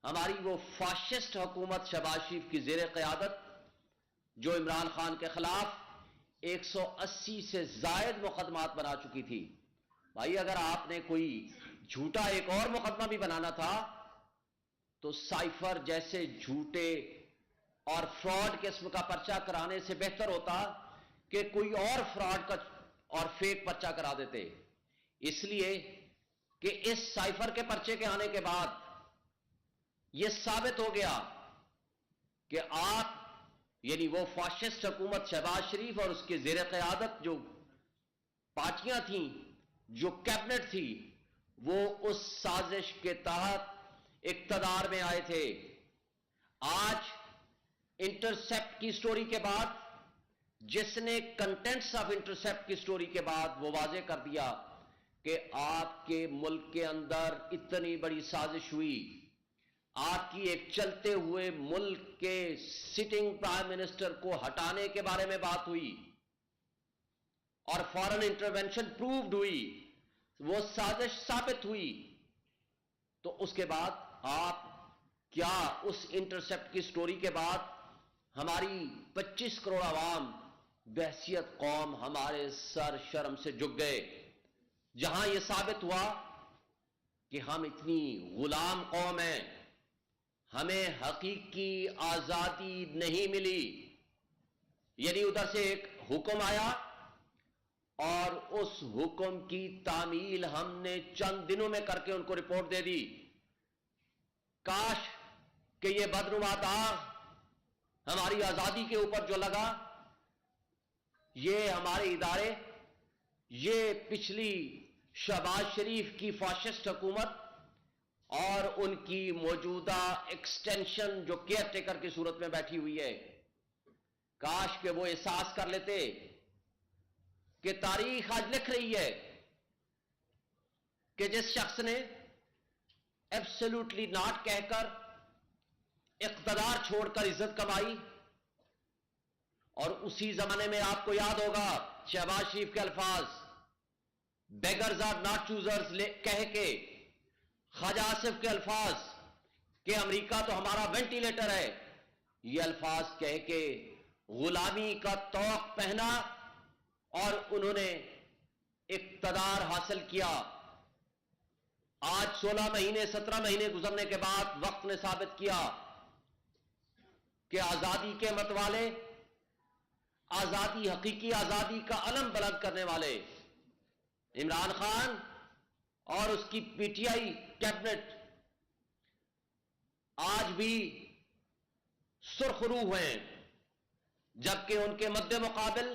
ہماری وہ فاشسٹ حکومت شہباز شریف کی زیر قیادت جو عمران خان کے خلاف 180 سے زائد مقدمات بنا چکی تھی. بھائی اگر آپ نے کوئی جھوٹا ایک اور مقدمہ بھی بنانا تھا تو سائفر جیسے جھوٹے اور فراڈ قسم کا پرچہ کرانے سے بہتر ہوتا کہ کوئی اور فراڈ کا اور فیک پرچہ کرا دیتے. اس لیے کہ اس سائفر کے پرچے کے آنے کے بعد یہ ثابت ہو گیا کہ آپ, یعنی وہ فاشسٹ حکومت شہباز شریف اور اس کے زیر قیادت جو پارٹیاں تھیں, جو کیبنٹ تھی, وہ اس سازش کے تحت اقتدار میں آئے تھے. آج انٹرسیپٹ کی سٹوری کے بعد, جس نے کنٹینٹس آف انٹرسیپٹ کی سٹوری کے بعد وہ واضح کر دیا کہ آپ کے ملک کے اندر اتنی بڑی سازش ہوئی, آپ کی ایک چلتے ہوئے ملک کے سٹنگ پرائم منسٹر کو ہٹانے کے بارے میں بات ہوئی اور فورن انٹرونشن پرووڈ ہوئی, وہ سازش ثابت ہوئی, تو اس کے بعد آپ کیا اس انٹرسیپٹ کی سٹوری کے بعد ہماری 25 کروڑ عوام بحیثیت قوم ہمارے سر شرم سے جھک گئے, جہاں یہ ثابت ہوا کہ ہم اتنی غلام قوم ہیں, ہمیں حقیقی آزادی نہیں ملی. یعنی ادھر سے ایک حکم آیا اور اس حکم کی تعمیل ہم نے چند دنوں میں کر کے ان کو رپورٹ دے دی. کاش کہ یہ بدنما داغ ہماری آزادی کے اوپر جو لگا, یہ ہمارے ادارے, یہ پچھلی شہباز شریف کی فاشسٹ حکومت اور ان کی موجودہ ایکسٹینشن جو کیئر ٹیکر کی صورت میں بیٹھی ہوئی ہے, کاش کہ وہ احساس کر لیتے کہ تاریخ آج لکھ رہی ہے کہ جس شخص نے ایبسولوٹلی ناٹ کہہ کر اقتدار چھوڑ کر عزت کمائی, اور اسی زمانے میں آپ کو یاد ہوگا شہباز شریف کے الفاظ, بیگرز آر ناٹ چوزرز کہہ کے, خواجہ آصف کے الفاظ کہ امریکہ تو ہمارا وینٹیلیٹر ہے, یہ الفاظ کہہ کے غلامی کا طوق پہنا اور انہوں نے اقتدار حاصل کیا. آج 16 مہینے 17 مہینے گزرنے کے بعد وقت نے ثابت کیا کہ آزادی کے متوالے, آزادی, حقیقی آزادی کا علم بلند کرنے والے عمران خان اور اس کی پی ٹی آئی کیبنٹ آج بھی سرخرو ہیں, جبکہ ان کے مد مقابل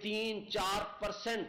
3-4%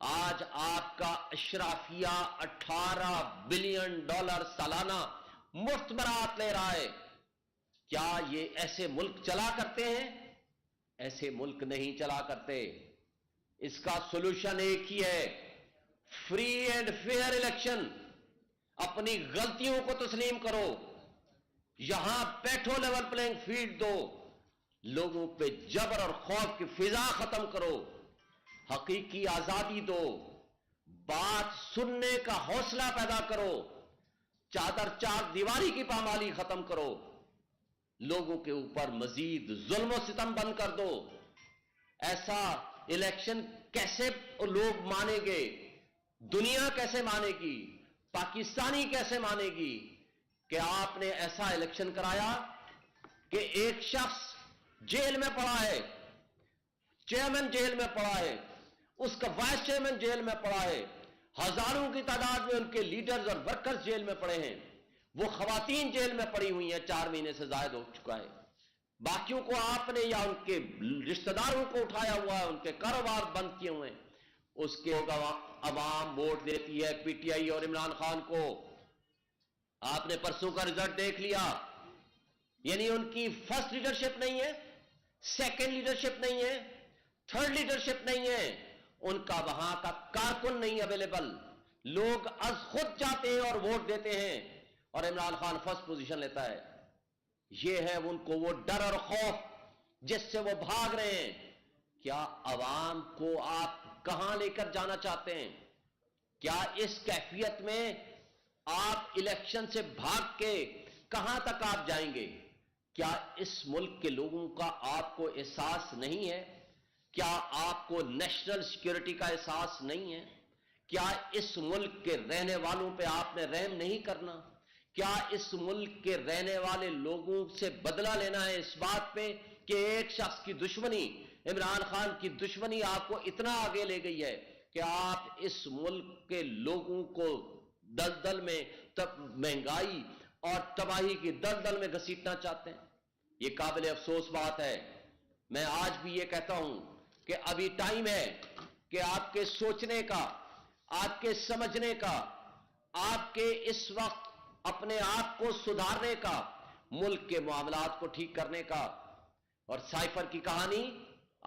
آج آپ کا اشرافیہ $18 بلین سالانہ مفت برات لے رہا ہے. کیا یہ ایسے ملک چلا کرتے ہیں؟ ایسے ملک نہیں چلا کرتے. اس کا سولوشن ایک ہی ہے، فری اینڈ فیئر الیکشن. اپنی غلطیوں کو تسلیم کرو، یہاں بیٹھو، لیول پلینگ فیلڈ دو، لوگوں پہ جبر اور خوف کی فضا ختم کرو، حقیقی آزادی دو، بات سننے کا حوصلہ پیدا کرو، چار دیواری کی پامالی ختم کرو، لوگوں کے اوپر مزید ظلم و ستم بند کر دو. ایسا الیکشن کیسے لوگ مانیں گے؟ دنیا کیسے مانے گی؟ پاکستانی کیسے مانے گی کہ آپ نے ایسا الیکشن کرایا کہ ایک شخص جیل میں پڑا ہے، چیئرمین جیل میں پڑا ہے، اس کا وائس چیئرمین جیل میں پڑا ہے، ہزاروں کی تعداد میں ان کے لیڈرز اور ورکرز جیل میں پڑے ہیں، وہ خواتین جیل میں پڑی ہوئی ہیں، 4 مہینے سے زائد ہو چکا ہے. باقیوں کو آپ نے یا ان کے رشتہ داروں کو اٹھایا ہوا ہے، ان کے کاروبار بند کیے ہوئے ہیں. اس کے عوام ووٹ دیتی ہے پی ٹی آئی اور عمران خان کو. آپ نے پرسوں کا رزلٹ دیکھ لیا، یعنی ان کی فرسٹ لیڈرشپ نہیں ہے، سیکنڈ لیڈرشپ نہیں ہے، تھرڈ لیڈرشپ نہیں ہے، ان کا وہاں کا کارکن نہیں اویلیبل. لوگ از خود جاتے ہیں اور ووٹ دیتے ہیں اور عمران خان فرسٹ پوزیشن لیتا ہے. یہ ہے ان کو وہ ڈر اور خوف جس سے وہ بھاگ رہے ہیں. کیا عوام کو آپ کہاں لے کر جانا چاہتے ہیں؟ کیا اس کیفیت میں آپ الیکشن سے بھاگ کے کہاں تک آپ جائیں گے؟ کیا اس ملک کے لوگوں کا آپ کو احساس نہیں ہے؟ کیا آپ کو نیشنل سیکیورٹی کا احساس نہیں ہے؟ کیا اس ملک کے رہنے والوں پہ آپ نے رحم نہیں کرنا؟ کیا اس ملک کے رہنے والے لوگوں سے بدلہ لینا ہے اس بات پہ کہ ایک شخص کی دشمنی، عمران خان کی دشمنی آپ کو اتنا آگے لے گئی ہے کہ آپ اس ملک کے لوگوں کو دلدل میں مہنگائی اور تباہی کی دلدل میں گھسیٹنا چاہتے ہیں؟ یہ قابل افسوس بات ہے. میں آج بھی یہ کہتا ہوں کہ ابھی ٹائم ہے کہ آپ کے سوچنے کا، آپ کے سمجھنے کا، آپ کے اس وقت اپنے آپ کو سدھارنے کا، ملک کے معاملات کو ٹھیک کرنے کا. اور سائفر کی کہانی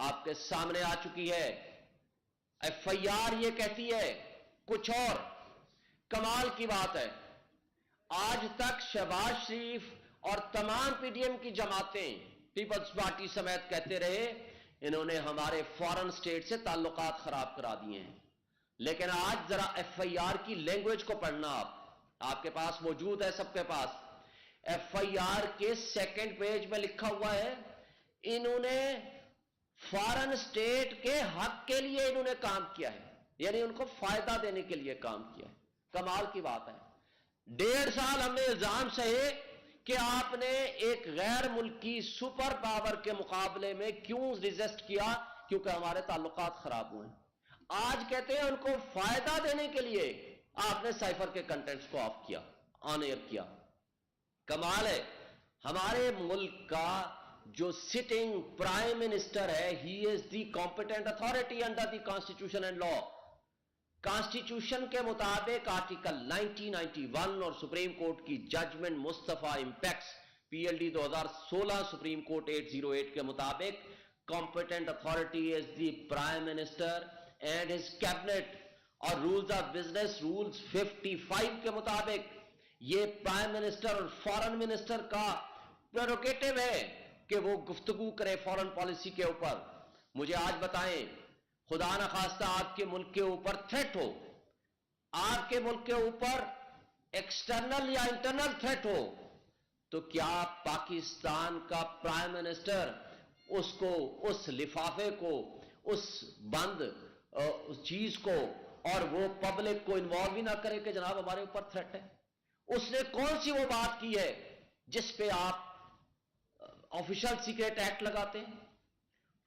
آپ کے سامنے آ چکی ہے. ایف آئی آر یہ کہتی ہے کچھ اور. کمال کی بات ہے، آج تک شہباز شریف اور تمام پی ڈی ایم کی جماعتیں پیپلز پارٹی سمیت کہتے رہے انہوں نے ہمارے فارن سٹیٹ سے تعلقات خراب کرا دیے ہیں. لیکن آج ذرا ایف آئی آر کی لینگویج کو پڑھنا، آپ کے پاس موجود ہے، سب کے پاس. ایف آئی آر کے سیکنڈ پیج میں لکھا ہوا ہے انہوں نے فارن سٹیٹ کے حق کے لیے انہوں نے کام کیا ہے، یعنی ان کو فائدہ دینے کے لیے کام کیا ہے. کمال کی بات ہے. 1.5 سال ہم نے الزام سہے کہ آپ نے ایک غیر ملکی سپر پاور کے مقابلے میں کیوں ریزسٹ کیا؟ کیونکہ ہمارے تعلقات خراب ہوئے. آج کہتے ہیں ان کو فائدہ دینے کے لیے آپ نے سائفر کے کنٹینٹس کو آف کیا، آن ایئر کیا. کمال ہے. ہمارے ملک کا جو سٹنگ پرائم منسٹر ہے، he is the competent authority under the constitution and law. Constitution کے مطابق آرٹیکل 1991 اور سپریم کورٹ کی judgment Mustafa Impex P L D 2016 supreme court 808 کے مطابق competent authority is the prime minister and his cabinet. اور rules of business rules 55 کے مطابق یہ پرائم منسٹر اور فارن منسٹر کا پریروگیٹو ہے کہ وہ گفتگو کرے فارن پالیسی کے اوپر. مجھے آج بتائیں، خدا نخواستہ آپ کے ملک کے اوپر تھریٹ ہو، آپ کے ملک کے اوپر ایکسٹرنل یا انٹرنل تھریٹ ہو، تو کیا پاکستان کا پرائم منسٹر اس کو، اس لفافے کو، اس بند اس چیز کو اور وہ پبلک کو انوالو ہی نہ کرے کہ جناب ہمارے اوپر تھریٹ ہے؟ اس نے کون سی وہ بات کی ہے جس پہ آپ آفیشل سیکریٹ ایکٹ لگاتے ہیں؟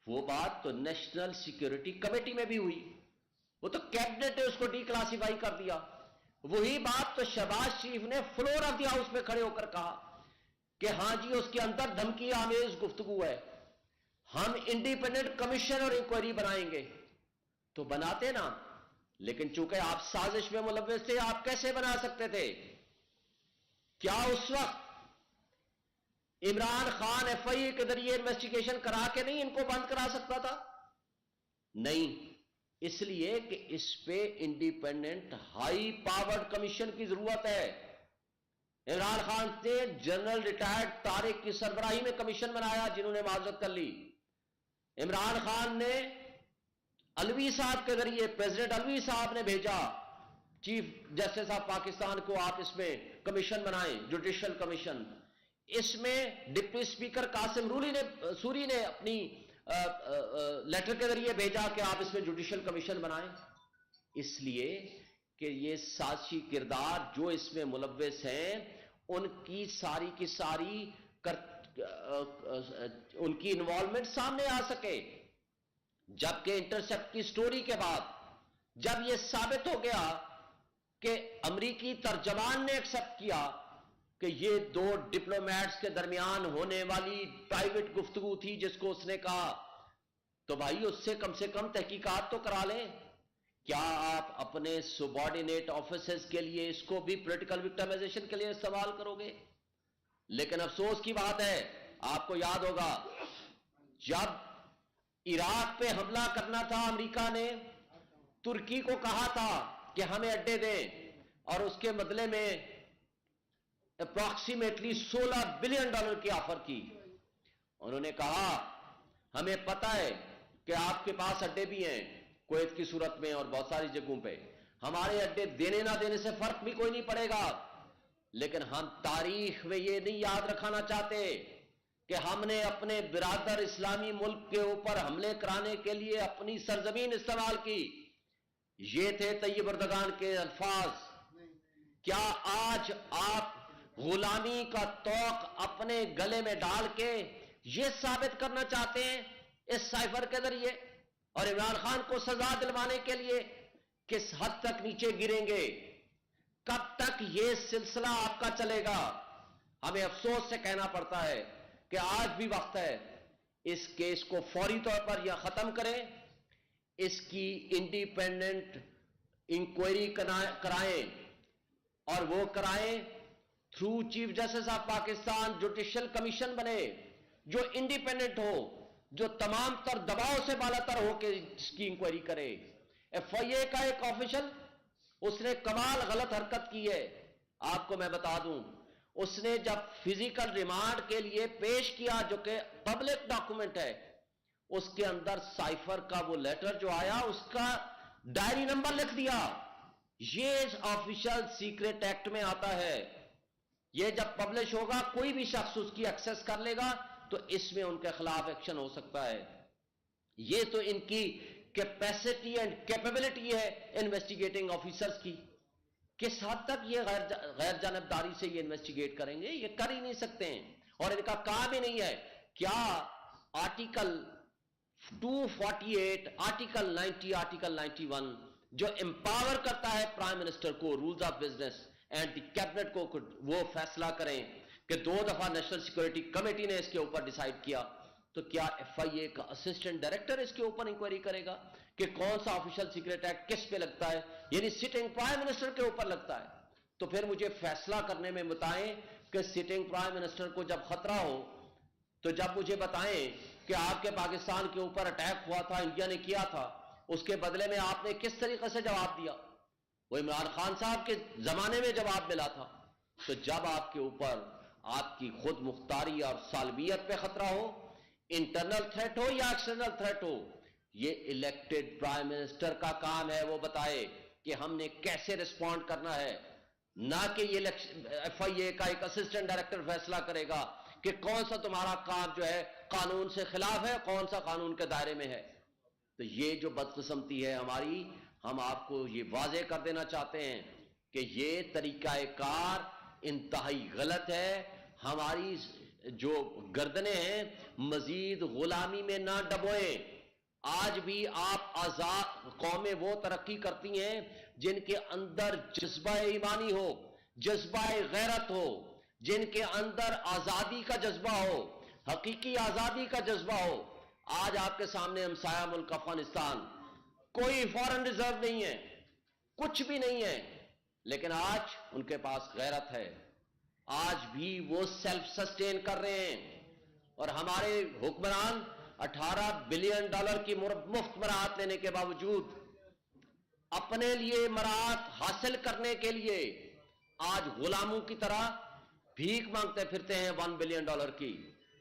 وہ بات تو نیشنل سیکیورٹی کمیٹی میں بھی ہوئی، وہ تو کیبنٹ نے اس کو ڈی کلاسیفائی کر دیا. وہی بات تو شہباز شریف نے فلور آف دی ہاؤس پہ کھڑے ہو کر کہا کہ ہاں جی اس کے اندر دھمکی آمیز گفتگو ہے، ہم انڈیپینڈنٹ کمیشن اور انکوائری بنائیں گے. تو بناتے نا. لیکن چونکہ آپ سازش میں ملوث تھے، آپ کیسے بنا سکتے تھے؟ کیا اس وقت عمران خان ایف آئی اے کے ذریعے انویسٹیگیشن کرا کے نہیں ان کو بند کرا سکتا تھا؟ نہیں، اس لیے کہ اس پہ انڈیپینڈنٹ ہائی پاورڈ کمیشن کی ضرورت ہے۔ عمران خان نے جنرل ریٹائرڈ طارق کی سربراہی میں کمیشن بنایا جنہوں نے معذرت کر لی۔ عمران خان نے الوی صاحب کے ذریعے، پریزیڈنٹ الوی صاحب نے بھیجا چیف جسٹس آف پاکستان کو، آپ اس میں کمیشن بنائیں، جوڈیشل کمیشن۔ اس میں ڈپٹی اسپیکر قاسم سوری نے اپنی لیٹر کے ذریعے بھیجا کہ آپ اس میں جوڈیشل کمیشن بنائیں، اس لیے کہ یہ سازشی کردار جو اس میں ملوث ہیں ان کی ساری کی ساری ان کی انوالومنٹ سامنے آ سکے۔ جبکہ انٹرسیپٹ کی سٹوری کے بعد جب یہ ثابت ہو گیا کہ امریکی ترجمان نے ایکسپٹ کیا کہ یہ دو ڈپلومیٹس کے درمیان ہونے والی پرائیویٹ گفتگو تھی جس کو اس نے کہا، تو بھائی اس سے کم تحقیقات تو کرا لیں۔ کیا آپ اپنے سبارڈینیٹ آفیسز کے لیے اس کو بھی پولیٹیکل وکٹمائزیشن کے لیے استعمال کرو گے؟ لیکن افسوس کی بات ہے، آپ کو یاد ہوگا جب عراق پہ حملہ کرنا تھا، امریکہ نے ترکی کو کہا تھا کہ ہمیں اڈے دیں، اور اس کے بدلے میں اپروکسیمیٹلی $16 بلین کی آفر کی۔ انہوں نے کہا ہمیں پتہ ہے کہ آپ کے پاس اڈے بھی ہیں کویت کی صورت میں اور بہت ساری جگہوں پہ، ہمارے اڈے دینے نہ دینے سے فرق بھی کوئی نہیں پڑے گا، لیکن ہم تاریخ میں یہ نہیں یاد رکھانا چاہتے کہ ہم نے اپنے برادر اسلامی ملک کے اوپر حملے کرانے کے لیے اپنی سرزمین استعمال کی۔ یہ تھے طیب اردگان کے الفاظ۔ کیا آج آپ غلامی کا طوق اپنے گلے میں ڈال کے یہ ثابت کرنا چاہتے ہیں اس سائفر کے ذریعے اور عمران خان کو سزا دلوانے کے لیے کس حد تک نیچے گریں گے؟ کب تک یہ سلسلہ آپ کا چلے گا؟ ہمیں افسوس سے کہنا پڑتا ہے کہ آج بھی وقت ہے اس کیس کو فوری طور پر یا ختم کریں، اس کی انڈیپینڈنٹ انکوائری کرائیں، اور وہ کرائیں through chief justice of Pakistan, judicial commission بنے جو انڈیپینڈنٹ ہو، جو تمام تر دباؤ سے بالا تر ہو کے اس کی انکوائری کرے۔ ایف آئی اے کا ایک آفیشل، اس نے کمال غلط حرکت کی ہے، آپ کو میں بتا دوں۔ اس نے جب فزیکل ریمانڈ کے لیے پیش کیا جو کہ پبلک ڈاکومنٹ ہے، اس کے اندر سائفر کا وہ لیٹر جو آیا اس کا ڈائری نمبر لکھ دیا۔ یہ آفیشل سیکریٹ ایکٹ میں آتا ہے، یہ جب پبلش ہوگا کوئی بھی شخص اس کی ایکسس کر لے گا تو اس میں ان کے خلاف ایکشن ہو سکتا ہے۔ یہ تو ان کی کیپیسٹی اینڈ کیپیبلٹی ہے انویسٹیگیٹنگ آفیسرز کی۔ کس حد تک یہ غیر جانبداری سے یہ انویسٹیگیٹ کریں گے؟ یہ کر ہی نہیں سکتے ہیں، اور ان کا کام ہی نہیں ہے۔ کیا آرٹیکل 248، آرٹیکل 90، آرٹیکل 91 جو امپاور کرتا ہے پرائم منسٹر کو، rules of business and the cabinet کو، وہ فیصلہ کریں کہ 2 دفعہ نیشنل سیکورٹی کمیٹی نے اس کے اوپر ڈیسائیڈ کیا، تو کیا ایف آئی اے کا اسسٹنٹ ڈائریکٹر اس کے اوپر انکوائری کرے گا کہ کون سا آفیشل سیکریٹ ایکٹ کس پہ لگتا ہے؟ یعنی سٹنگ پرائم منسٹر کے اوپر لگتا ہے۔ تو پھر مجھے فیصلہ کرنے میں بتائیں کہ سٹنگ پرائم منسٹر کو جب خطرہ ہو تو جب مجھے بتائیں کہ آپ کے پاکستان کے اوپر اٹیک ہوا تھا، انڈیا نے کیا تھا، اس کے بدلے میں آپ نے کس طریقے سے جواب دیا؟ وہ عمران خان صاحب کے زمانے میں جواب ملا تھا۔ تو جب آپ کے اوپر آپ کی خود مختاری اور سالمیت پہ خطرہ ہو، انٹرنل تھریٹ ہو یا ایکسٹرنل تھریٹ ہو، یہ الیکٹڈ پرائم منسٹر کا کام ہے وہ بتائے کہ ہم نے کیسے رسپونڈ کرنا ہے، نہ کہ یہ ایف آئی اے کا ایک اسسٹنٹ ڈائریکٹر فیصلہ کرے گا کہ کون سا تمہارا کام جو ہے قانون سے خلاف ہے، کون سا قانون کے دائرے میں ہے۔ تو یہ جو بدقسمتی ہے ہماری، ہم آپ کو یہ واضح کر دینا چاہتے ہیں کہ یہ طریقہ کار انتہائی غلط ہے۔ ہماری جو گردنیں ہیں مزید غلامی میں نہ ڈبوئیں۔ آج بھی آپ آزاد قومیں وہ ترقی کرتی ہیں جن کے اندر جذبہ ایمانی ہو، جذبہ غیرت ہو، جن کے اندر آزادی کا جذبہ ہو، حقیقی آزادی کا جذبہ ہو۔ آج آپ کے سامنے ہمسایہ ملک افغانستان، کوئی فارن ریزرو نہیں ہے، کچھ بھی نہیں ہے، لیکن آج ان کے پاس غیرت ہے، آج بھی وہ سیلف سسٹین کر رہے ہیں، اور ہمارے حکمران $18 بلین کی مفت مراعات لینے کے باوجود اپنے لیے مراعات حاصل کرنے کے لیے آج غلاموں کی طرح بھیک مانگتے پھرتے ہیں $1 بلین کی،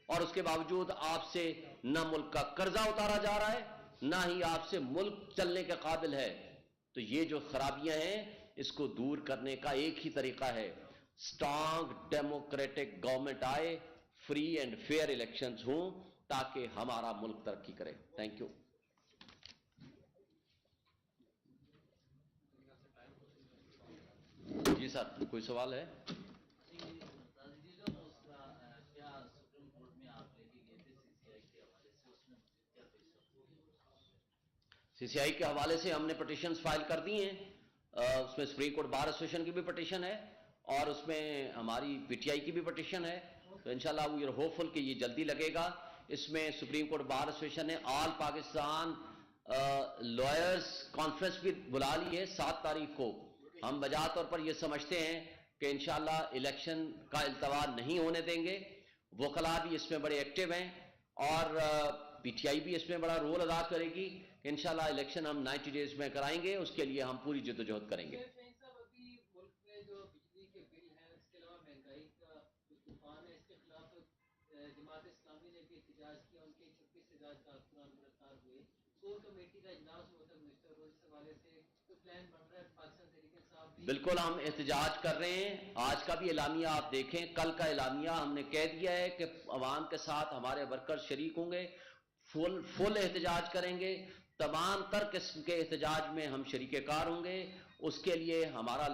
اور اس کے باوجود آپ سے نہ ملک کا قرضہ اتارا جا رہا ہے، نہ ہی آپ سے ملک چلنے کے قابل ہے۔ تو یہ جو خرابیاں ہیں، اس کو دور کرنے کا ایک ہی طریقہ ہے، اسٹرانگ ڈیموکریٹک گورنمنٹ آئے، فری اینڈ فیئر الیکشنز ہوں، تاکہ ہمارا ملک ترقی کرے۔ Thank you. جی سر، کوئی سوال ہے؟ سی سی آئی کے حوالے سے ہم نے پٹیشنز فائل کر دی ہیں، اس میں سپریم کورٹ بار ایسوسیشن کی بھی پٹیشن ہے، اور اس میں ہماری پی ٹی آئی کی بھی پٹیشن ہے، تو انشاءاللہ وی آر ہوپفل کہ یہ جلدی لگے گا۔ اس میں سپریم کورٹ بار ایسوسیشن نے آل پاکستان لائرز کانفرنس بھی بلا لی ہے 7 تاریخ کو۔ ہم بجا طور پر یہ سمجھتے ہیں کہ انشاءاللہ الیکشن کا التوا نہیں ہونے دیں گے۔ وکلاء بھی اس میں بڑے ایکٹیو ہیں، اور پی ٹی آئی بھی اس میں بڑا رول ادا کرے گی کہ انشاءاللہ الیکشن ہم 90 ڈیز میں کرائیں گے، اس کے لیے ہم پوری جدوجہد کریں گے۔ صاحب ابھی ملک میں جو بجلی کے بل ہیں، اس کے علاوہ مہنگائی کا جو طوفان ہے، اس کے خلاف جماعت اسلامی نے بھی احتجاج کیا، ان کے 26 احتجاج کارکنان گرفتار ہوئے۔ کور کمیٹی کا اجلاس ہوا تھا گزشتہ روز، اس حوالے سے کوئی پلان بن رہا ہے؟ پاکستان تحریک انصاف بھی بالکل ہم احتجاج کر رہے ہیں، آج کا بھی اعلامیہ آپ دیکھیں، کل کا اعلامیہ ہم نے کہہ دیا ہے کہ عوام کے ساتھ ہمارے ورکر شریک ہوں گے، فل احتجاج کریں گے، تمام تر قسم کے احتجاج میں ہم شریک کار ہوں گے۔ اس کے لیے ہمارا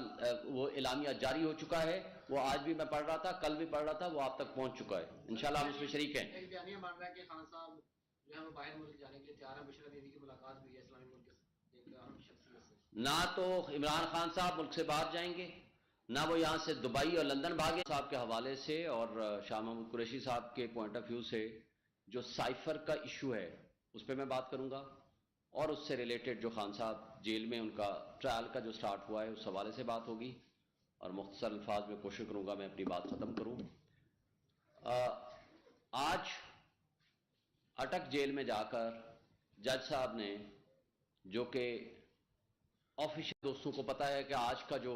وہ اعلامیہ جاری ہو چکا ہے، وہ آج بھی میں پڑھ رہا تھا، کل بھی پڑھ رہا تھا، وہ آپ تک پہنچ چکا ہے، انشاءاللہ ہم اس میں شریک ہیں۔ ایک بیانیہ بن رہا ہے کہ خان صاحب جو ہے وہ باہر ملک جانے کے لیے تیار ہیں، بشرا بیوی کی ملاقات ہوئی ہے اسلامی ملک کے ایک اہم شخصیت سے۔ نہ تو عمران خان صاحب ملک سے باہر جائیں گے، نہ وہ یہاں سے دبئی اور لندن بھاگے۔ صاحب کے حوالے سے اور شاہ محمود قریشی صاحب کے پوائنٹ آف ویو سے جو سائفر کا ایشو ہے اس پہ میں بات کروں گا، اور اس سے ریلیٹڈ جو خان صاحب جیل میں ان کا ٹرائل کا جو سٹارٹ ہوا ہے اس حوالے سے بات ہوگی، اور مختصر الفاظ میں کوشش کروں گا میں اپنی بات ختم کروں۔ آج اٹک جیل میں جا کر جج صاحب نے، جو کہ آفیشل دوستوں کو پتہ ہے کہ آج کا جو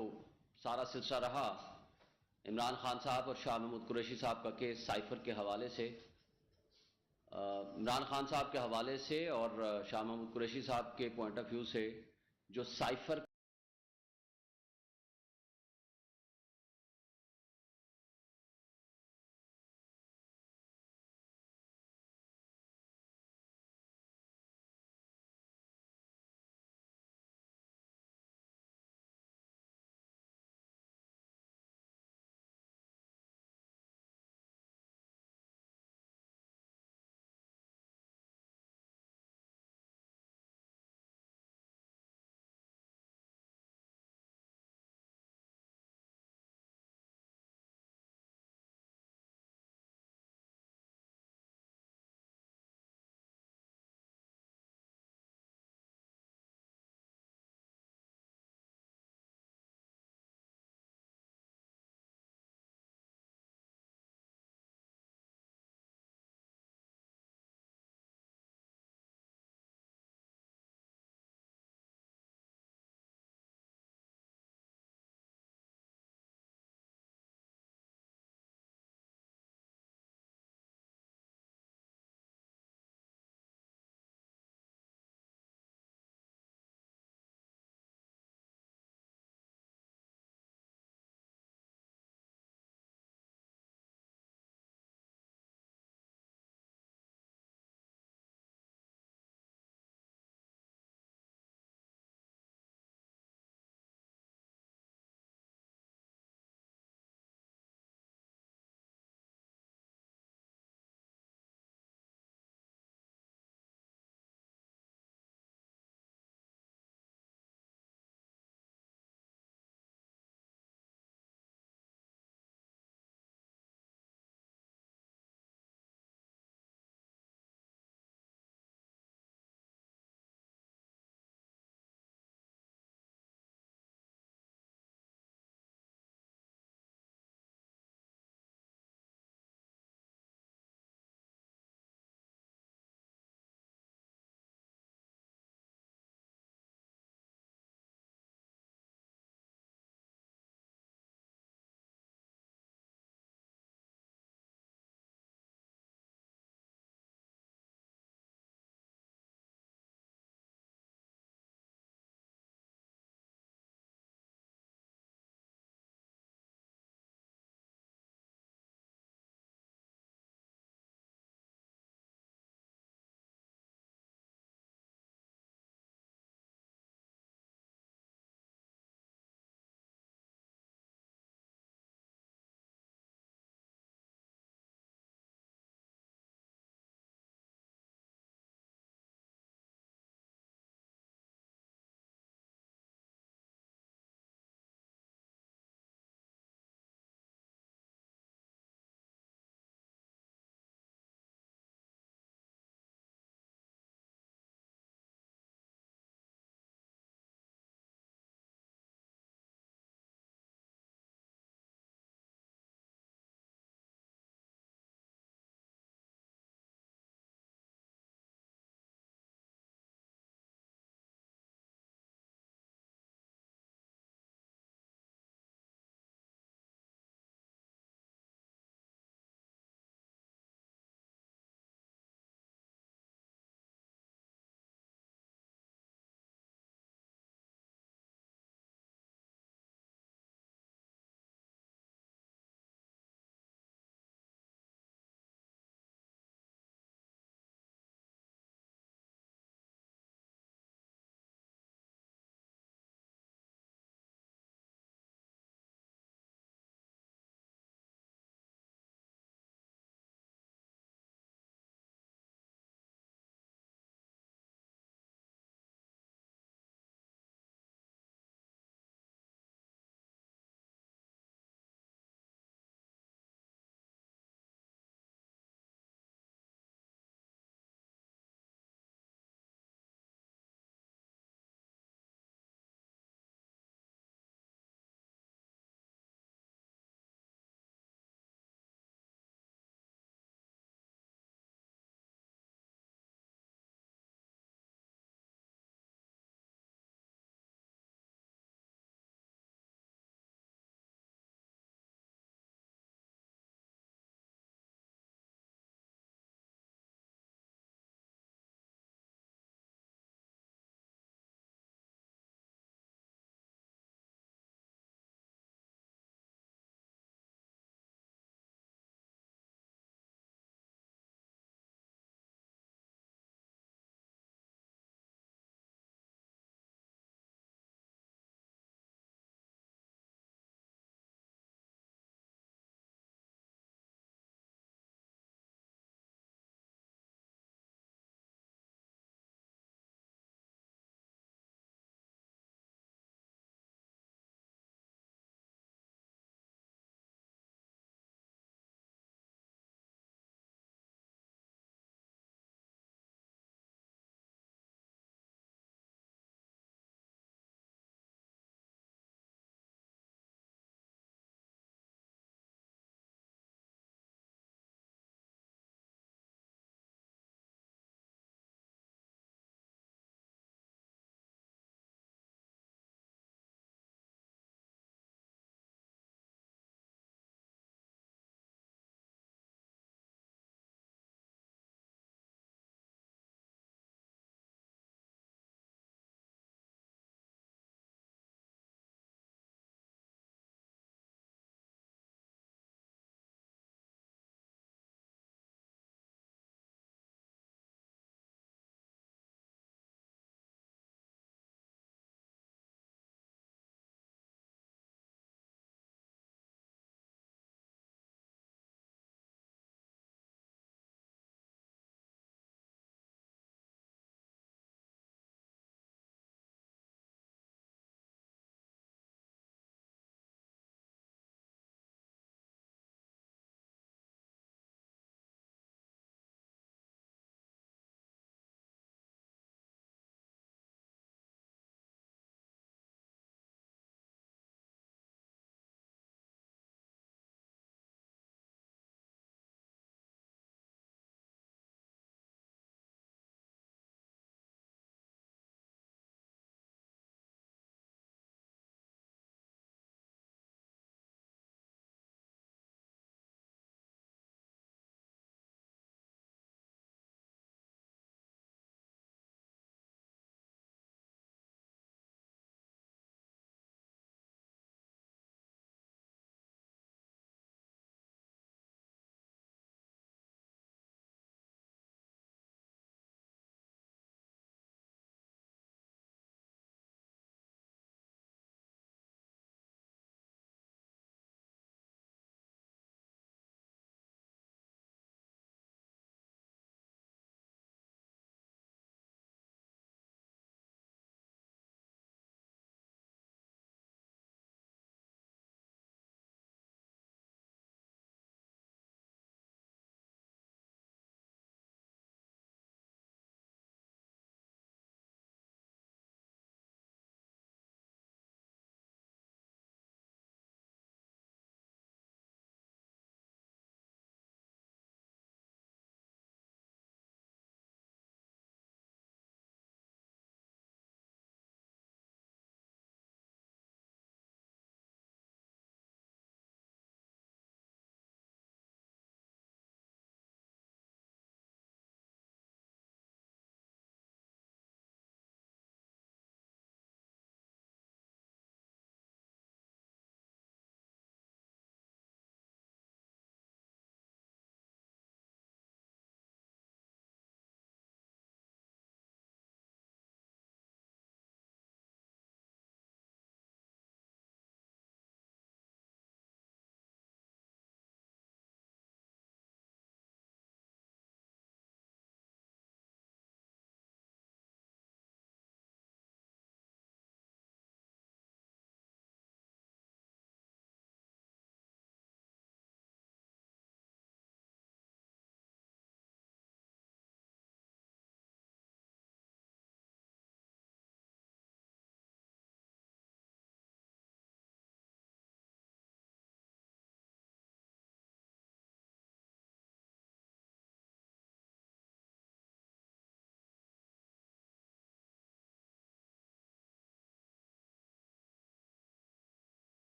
سارا سلسلہ رہا عمران خان صاحب اور شاہ محمود قریشی صاحب کا کیس سائفر کے حوالے سے، عمران خان صاحب کے حوالے سے اور شاہ محمود قریشی صاحب کے پوائنٹ آف ویو سے جو سائفر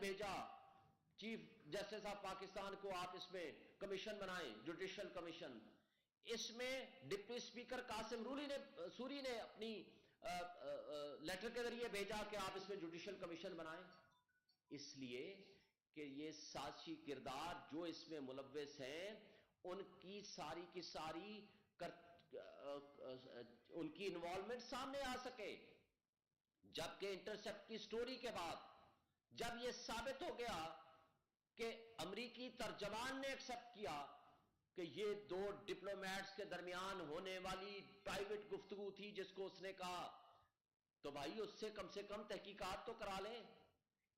بھیجا چیف جسٹس آف پاکستان کو آپ اس میں کمیشن بنائیں، جوڈیشل کمیشن. اس میں ڈپٹی اسپیکر قاسم سوری نے اپنی لیٹر کے ذریعے بھیجا کہ آپ اس میں جوڈیشل کمیشن بنائیں، اس لیے کہ یہ سازشی کردار جو اس میں ملوث ہیں ان کی ساری کی ساری ان کی انوالومنٹ سامنے آ سکے. جبکہ انٹرسیپٹ کی سٹوری کے بعد جب یہ ثابت ہو گیا کہ امریکی ترجمان نے ایکسپٹ کیا کہ یہ دو ڈپلومیٹس کے درمیان ہونے والی پرائیویٹ گفتگو تھی جس کو اس نے کہا، تو بھائی اس سے کم تحقیقات تو کرا لیں.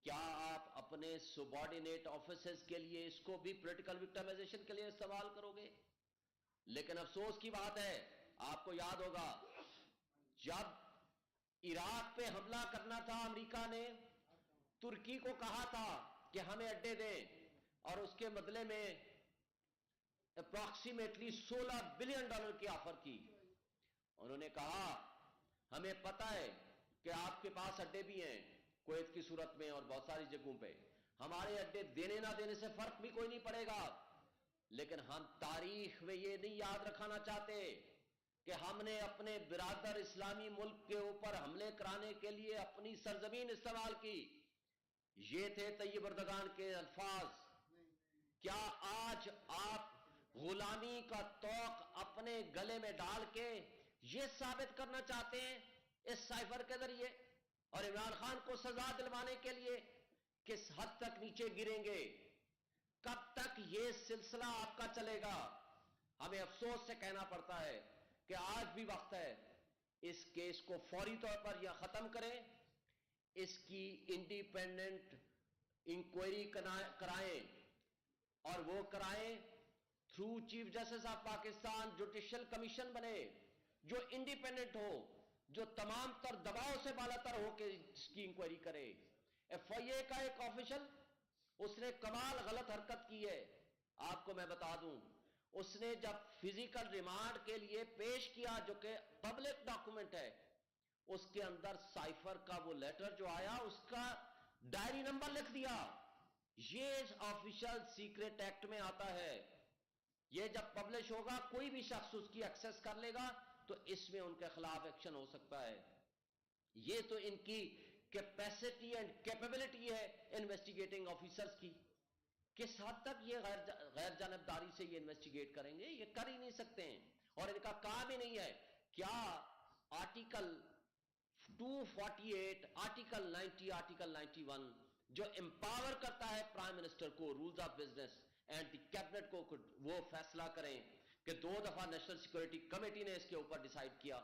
کیا آپ اپنے سبارڈینیٹ آفیسز کے لیے اس کو بھی پولیٹیکل وکٹمائزیشن کے لیے استعمال کرو گے؟ لیکن افسوس کی بات ہے، آپ کو یاد ہوگا جب عراق پہ حملہ کرنا تھا امریکہ نے ترکی کو کہا تھا کہ ہمیں اڈے دیں، اور اس کے بدلے میں اپروکسیمیٹلی $16 بلین کی آفر کی. انہوں نے کہا ہمیں پتہ ہے کہ آپ کے پاس اڈے بھی ہیں کویت کی صورت میں اور بہت ساری جگہوں پہ، ہمارے اڈے دینے نہ دینے سے فرق بھی کوئی نہیں پڑے گا، لیکن ہم تاریخ میں یہ نہیں یاد رکھانا چاہتے کہ ہم نے اپنے برادر اسلامی ملک کے اوپر حملے کرانے کے لیے اپنی سرزمین استعمال کی. یہ تھے طیب اردگان کے الفاظ. کیا آج آپ غلامی کا طوق اپنے گلے میں ڈال کے یہ ثابت کرنا چاہتے ہیں اس سائفر کے ذریعے اور عمران خان کو سزا دلوانے کے لیے کس حد تک نیچے گریں گے؟ کب تک یہ سلسلہ آپ کا چلے گا؟ ہمیں افسوس سے کہنا پڑتا ہے کہ آج بھی وقت ہے اس کیس کو فوری طور پر یا ختم کریں، اس کی انڈیپینڈنٹ انکوائری کرائیں، اور وہ کرائیں through chief justice of Pakistan. Judicial commission بنے جو انڈیپینڈنٹ ہو، جو تمام تر دباؤ سے بالا تر ہو کے اس کی انکوائری کرے. ایف آئی اے کا ایک آفیشل اس نے کمال غلط حرکت کی ہے. آپ کو میں بتا دوں، اس نے جب فزیکل ریمانڈ کے لیے پیش کیا جو کہ پبلک ڈاکومنٹ ہے، اس کے اندر سائفر کا وہ لیٹر جو آیا اس کا ڈائری نمبر لکھ دیا. یہ آفیشل سیکریٹ ایکٹ میں آتا ہے. یہ جب پبلش ہوگا کوئی بھی شخص اس کی ایکسس کر لے گا تو اس میں ان کے خلاف ایکشن ہو سکتا ہے. یہ تو ان کی کیپیسٹی اینڈ کیپیبلٹی ہے انویسٹیگیٹنگ آفیسرز کی. کس حد تک یہ غیر جانبداری سے یہ انویسٹیگیٹ کریں گے؟ یہ کر ہی نہیں سکتے ہیں اور ان کا کام ہی نہیں ہے. کیا آرٹیکل 248 آرٹیکل 90 آرٹیکل 91 جو امپاور کرتا ہے پرائم منسٹر کو rules of business and the cabinet کو وہ فیصلہ کریں کہ 2 دفعہ نیشنل سیکورٹی کمیٹی نے اس کے اوپر ڈیسائیڈ کیا،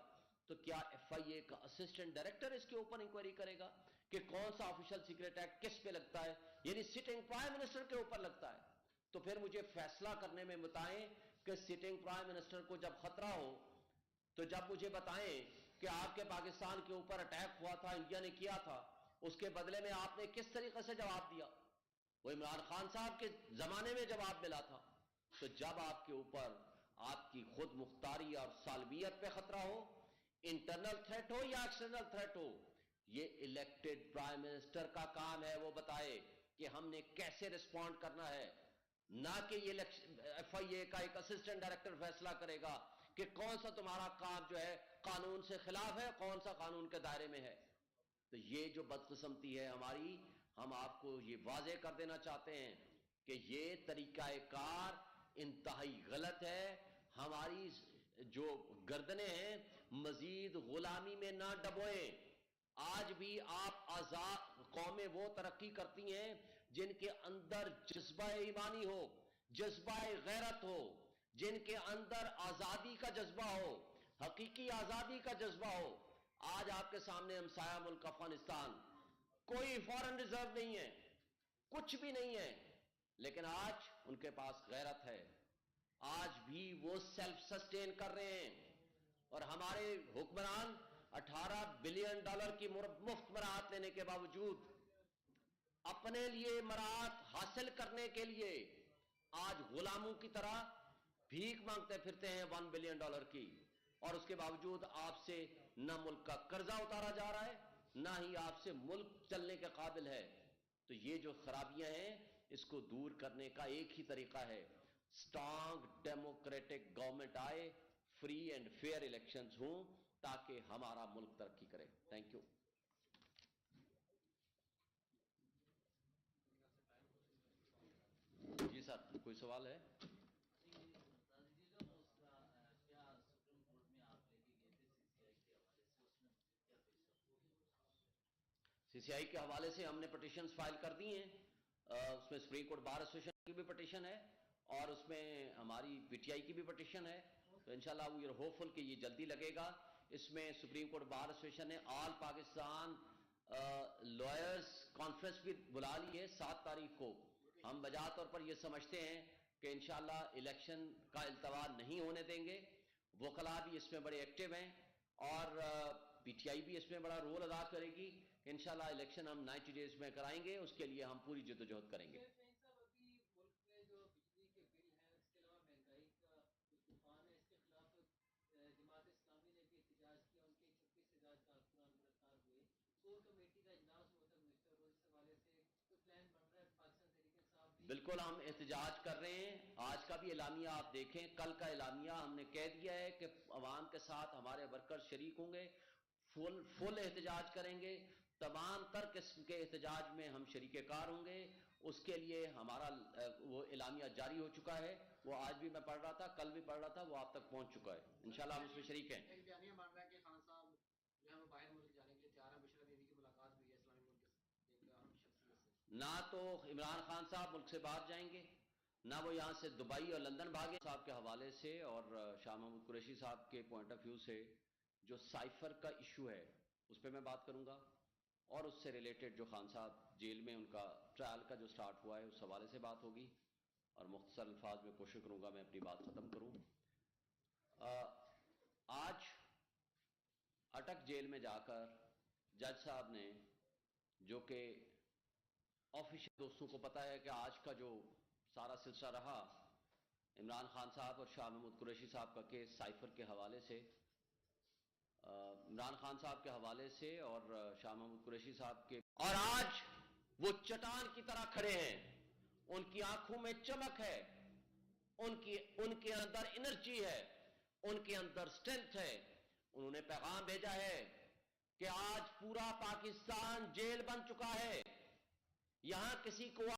تو کیا ایف آئی اے کا اسسٹنٹ ڈائریکٹر اس کے اوپر انکوائری کرے گا کہ کون سا آفیشل سیکریٹ ایکٹ کس پہ لگتا ہے؟ یعنی سٹنگ پرائم منسٹر کے اوپر لگتا ہے. تو پھر مجھے فیصلہ کرنے میں بتائیں کہ سٹنگ پرائم منسٹر کو جب خطرہ ہو تو جب مجھے بتائیں کہ آپ کے پاکستان کے اوپر اٹیک ہوا تھا، انڈیا نے کیا تھا، اس کے بدلے میں آپ نے کس طریقے سے جواب دیا؟ وہ عمران خان صاحب کے زمانے میں جواب ملا تھا. تو جب آپ کے اوپر آپ کی خود مختاری اور سالمیت پہ خطرہ ہو، انٹرنل تھریٹ ہو یا ایکسٹرنل تھریٹ ہو، یہ الیکٹڈ پرائم منسٹر کا کام ہے وہ بتائے کہ ہم نے کیسے رسپونڈ کرنا ہے، نہ کہ یہ ایف آئی اے کا ایک اسسٹنٹ ڈائریکٹر فیصلہ کرے گا کہ کون سا تمہارا کام جو ہے قانون سے خلاف ہے، کون سا قانون کے دائرے میں ہے. تو یہ جو بدقسمتی ہے ہماری، ہم آپ کو یہ واضح کر دینا چاہتے ہیں کہ یہ طریقہ کار انتہائی غلط ہے. ہماری جو گردنیں ہیں مزید غلامی میں نہ ڈبوئیں. آج بھی آپ آزاد قومیں وہ ترقی کرتی ہیں جن کے اندر جذبہ ایمانی ہو، جذبہ غیرت ہو، جن کے اندر آزادی کا جذبہ ہو، حقیقی آزادی کا جذبہ ہو. آج آپ کے سامنے ہمسایہ ملک افغانستان، کوئی فارن ریزرو نہیں ہے، کچھ بھی نہیں ہے، لیکن آج ان کے پاس غیرت ہے. آج بھی وہ سیلف سسٹین کر رہے ہیں اور ہمارے حکمران $18 بلین کی مفت مراعات لینے کے باوجود اپنے لیے مراعات حاصل کرنے کے لیے آج غلاموں کی طرح بھیک مانگتے پھرتے ہیں $1 بلین کی، اور اس کے باوجود آپ سے نہ ملک کا قرضہ اتارا جا رہا ہے، نہ ہی آپ سے ملک چلنے کے قابل ہے. تو یہ جو خرابیاں ہیں اس کو دور کرنے کا ایک ہی طریقہ ہے، اسٹرانگ ڈیموکریٹک گورنمنٹ آئے، فری اینڈ فیئر الیکشنز ہوں تاکہ ہمارا ملک ترقی کرے. Thank you. جی سر، کوئی سوال ہے؟ سی سی آئی کے حوالے سے ہم نے پٹیشنز فائل کر دی ہیں. اس میں سپریم کورٹ بار ایسوسیشن کی بھی پٹیشن ہے اور اس میں ہماری پی ٹی آئی کی بھی پٹیشن ہے. تو انشاءاللہ وی آر ہوپفل کہ یہ جلدی لگے گا. اس میں سپریم کورٹ بار ایسوسیشن نے آل پاکستان لائرز کانفرنس بھی بلا لی ہے 7 تاریخ کو. ہم بجا طور پر یہ سمجھتے ہیں کہ انشاءاللہ الیکشن کا التوا نہیں ہونے دیں گے. وکلاء بھی اس میں بڑے ایکٹیو ہیں اور پی ٹی آئی بھی اس میں بڑا رول ادا کرے گی. انشاءاللہ الیکشن ہم 90 ڈیز میں کرائیں گے، اس کے لیے ہم پوری جدوجہد کریں گے. ابھی ملک میں جو بجلی کے بل ہیں اس کے علاوہ مہنگائی کا جو طوفان ہے اس کے خلاف جماعت اسلامی نے بھی احتجاج کیا، ان کے 26,000 کارکنان گرفتار ہوئے. کور کمیٹی کا اجلاس ہوا تھا گزشتہ روز، اس حوالے سے کوئی پلان بن رہا ہے؟ پاکستان تحریک انصاف بالکل ہم احتجاج کر رہے ہیں. آج کا بھی اعلامیہ آپ دیکھیں، کل کا اعلامیہ ہم نے کہہ دیا ہے کہ عوام کے ساتھ ہمارے ورکر شریک ہوں گے، فل احتجاج کریں گے. تمام تر قسم کے احتجاج میں ہم شریک کار ہوں گے. اس کے لیے ہمارا وہ اعلامیہ جاری ہو چکا ہے، وہ آج بھی میں پڑھ رہا تھا، کل بھی پڑھ رہا تھا، وہ آپ تک پہنچ چکا ہے. انشاءاللہ ہم اس میں شریک ہیں. ایک بیانیہ بن رہا ہے کہ خان صاحب جو ہے وہ باہر ملک جانے کے لیے تیار ہیں، بشرا بیوی کی ملاقات ہوئی ہے اسلامی ملک کے ایک اہم شخصیت سے. نہ تو عمران خان صاحب ملک سے باہر جائیں گے، نہ وہ یہاں سے دبئی اور لندن بھاگے. صاحب کے حوالے سے اور شاہ محمود قریشی صاحب کے پوائنٹ آف ویو سے جو سائفر کا ایشو ہے اس پہ میں بات کروں گا، اور اس سے ریلیٹڈ جو خان صاحب جیل میں ان کا ٹرائل کا جو سٹارٹ ہوا ہے اس حوالے سے بات ہوگی. اور مختصر الفاظ میں کوشش کروں گا میں اپنی بات ختم کروں. آج اٹک جیل میں جا کر جج صاحب نے، جو کہ آفیشل دوستوں کو پتہ ہے کہ آج کا جو سارا سلسلہ رہا عمران خان صاحب اور شاہ محمود قریشی صاحب کا کیس سائفر کے حوالے سے، عمران خان صاحب کے حوالے سے اور شاہ محمود قریشی صاحب کے، اور آج وہ چٹان کی طرح کھڑے ہیں. ان کی آنکھوں میں چمک ہے، ان کے اندر انرجی ہے، ان کے اندر سٹرینتھ ہے. انہوں نے پیغام بھیجا ہے کہ آج پورا پاکستان جیل بن چکا ہے، یہاں کسی کو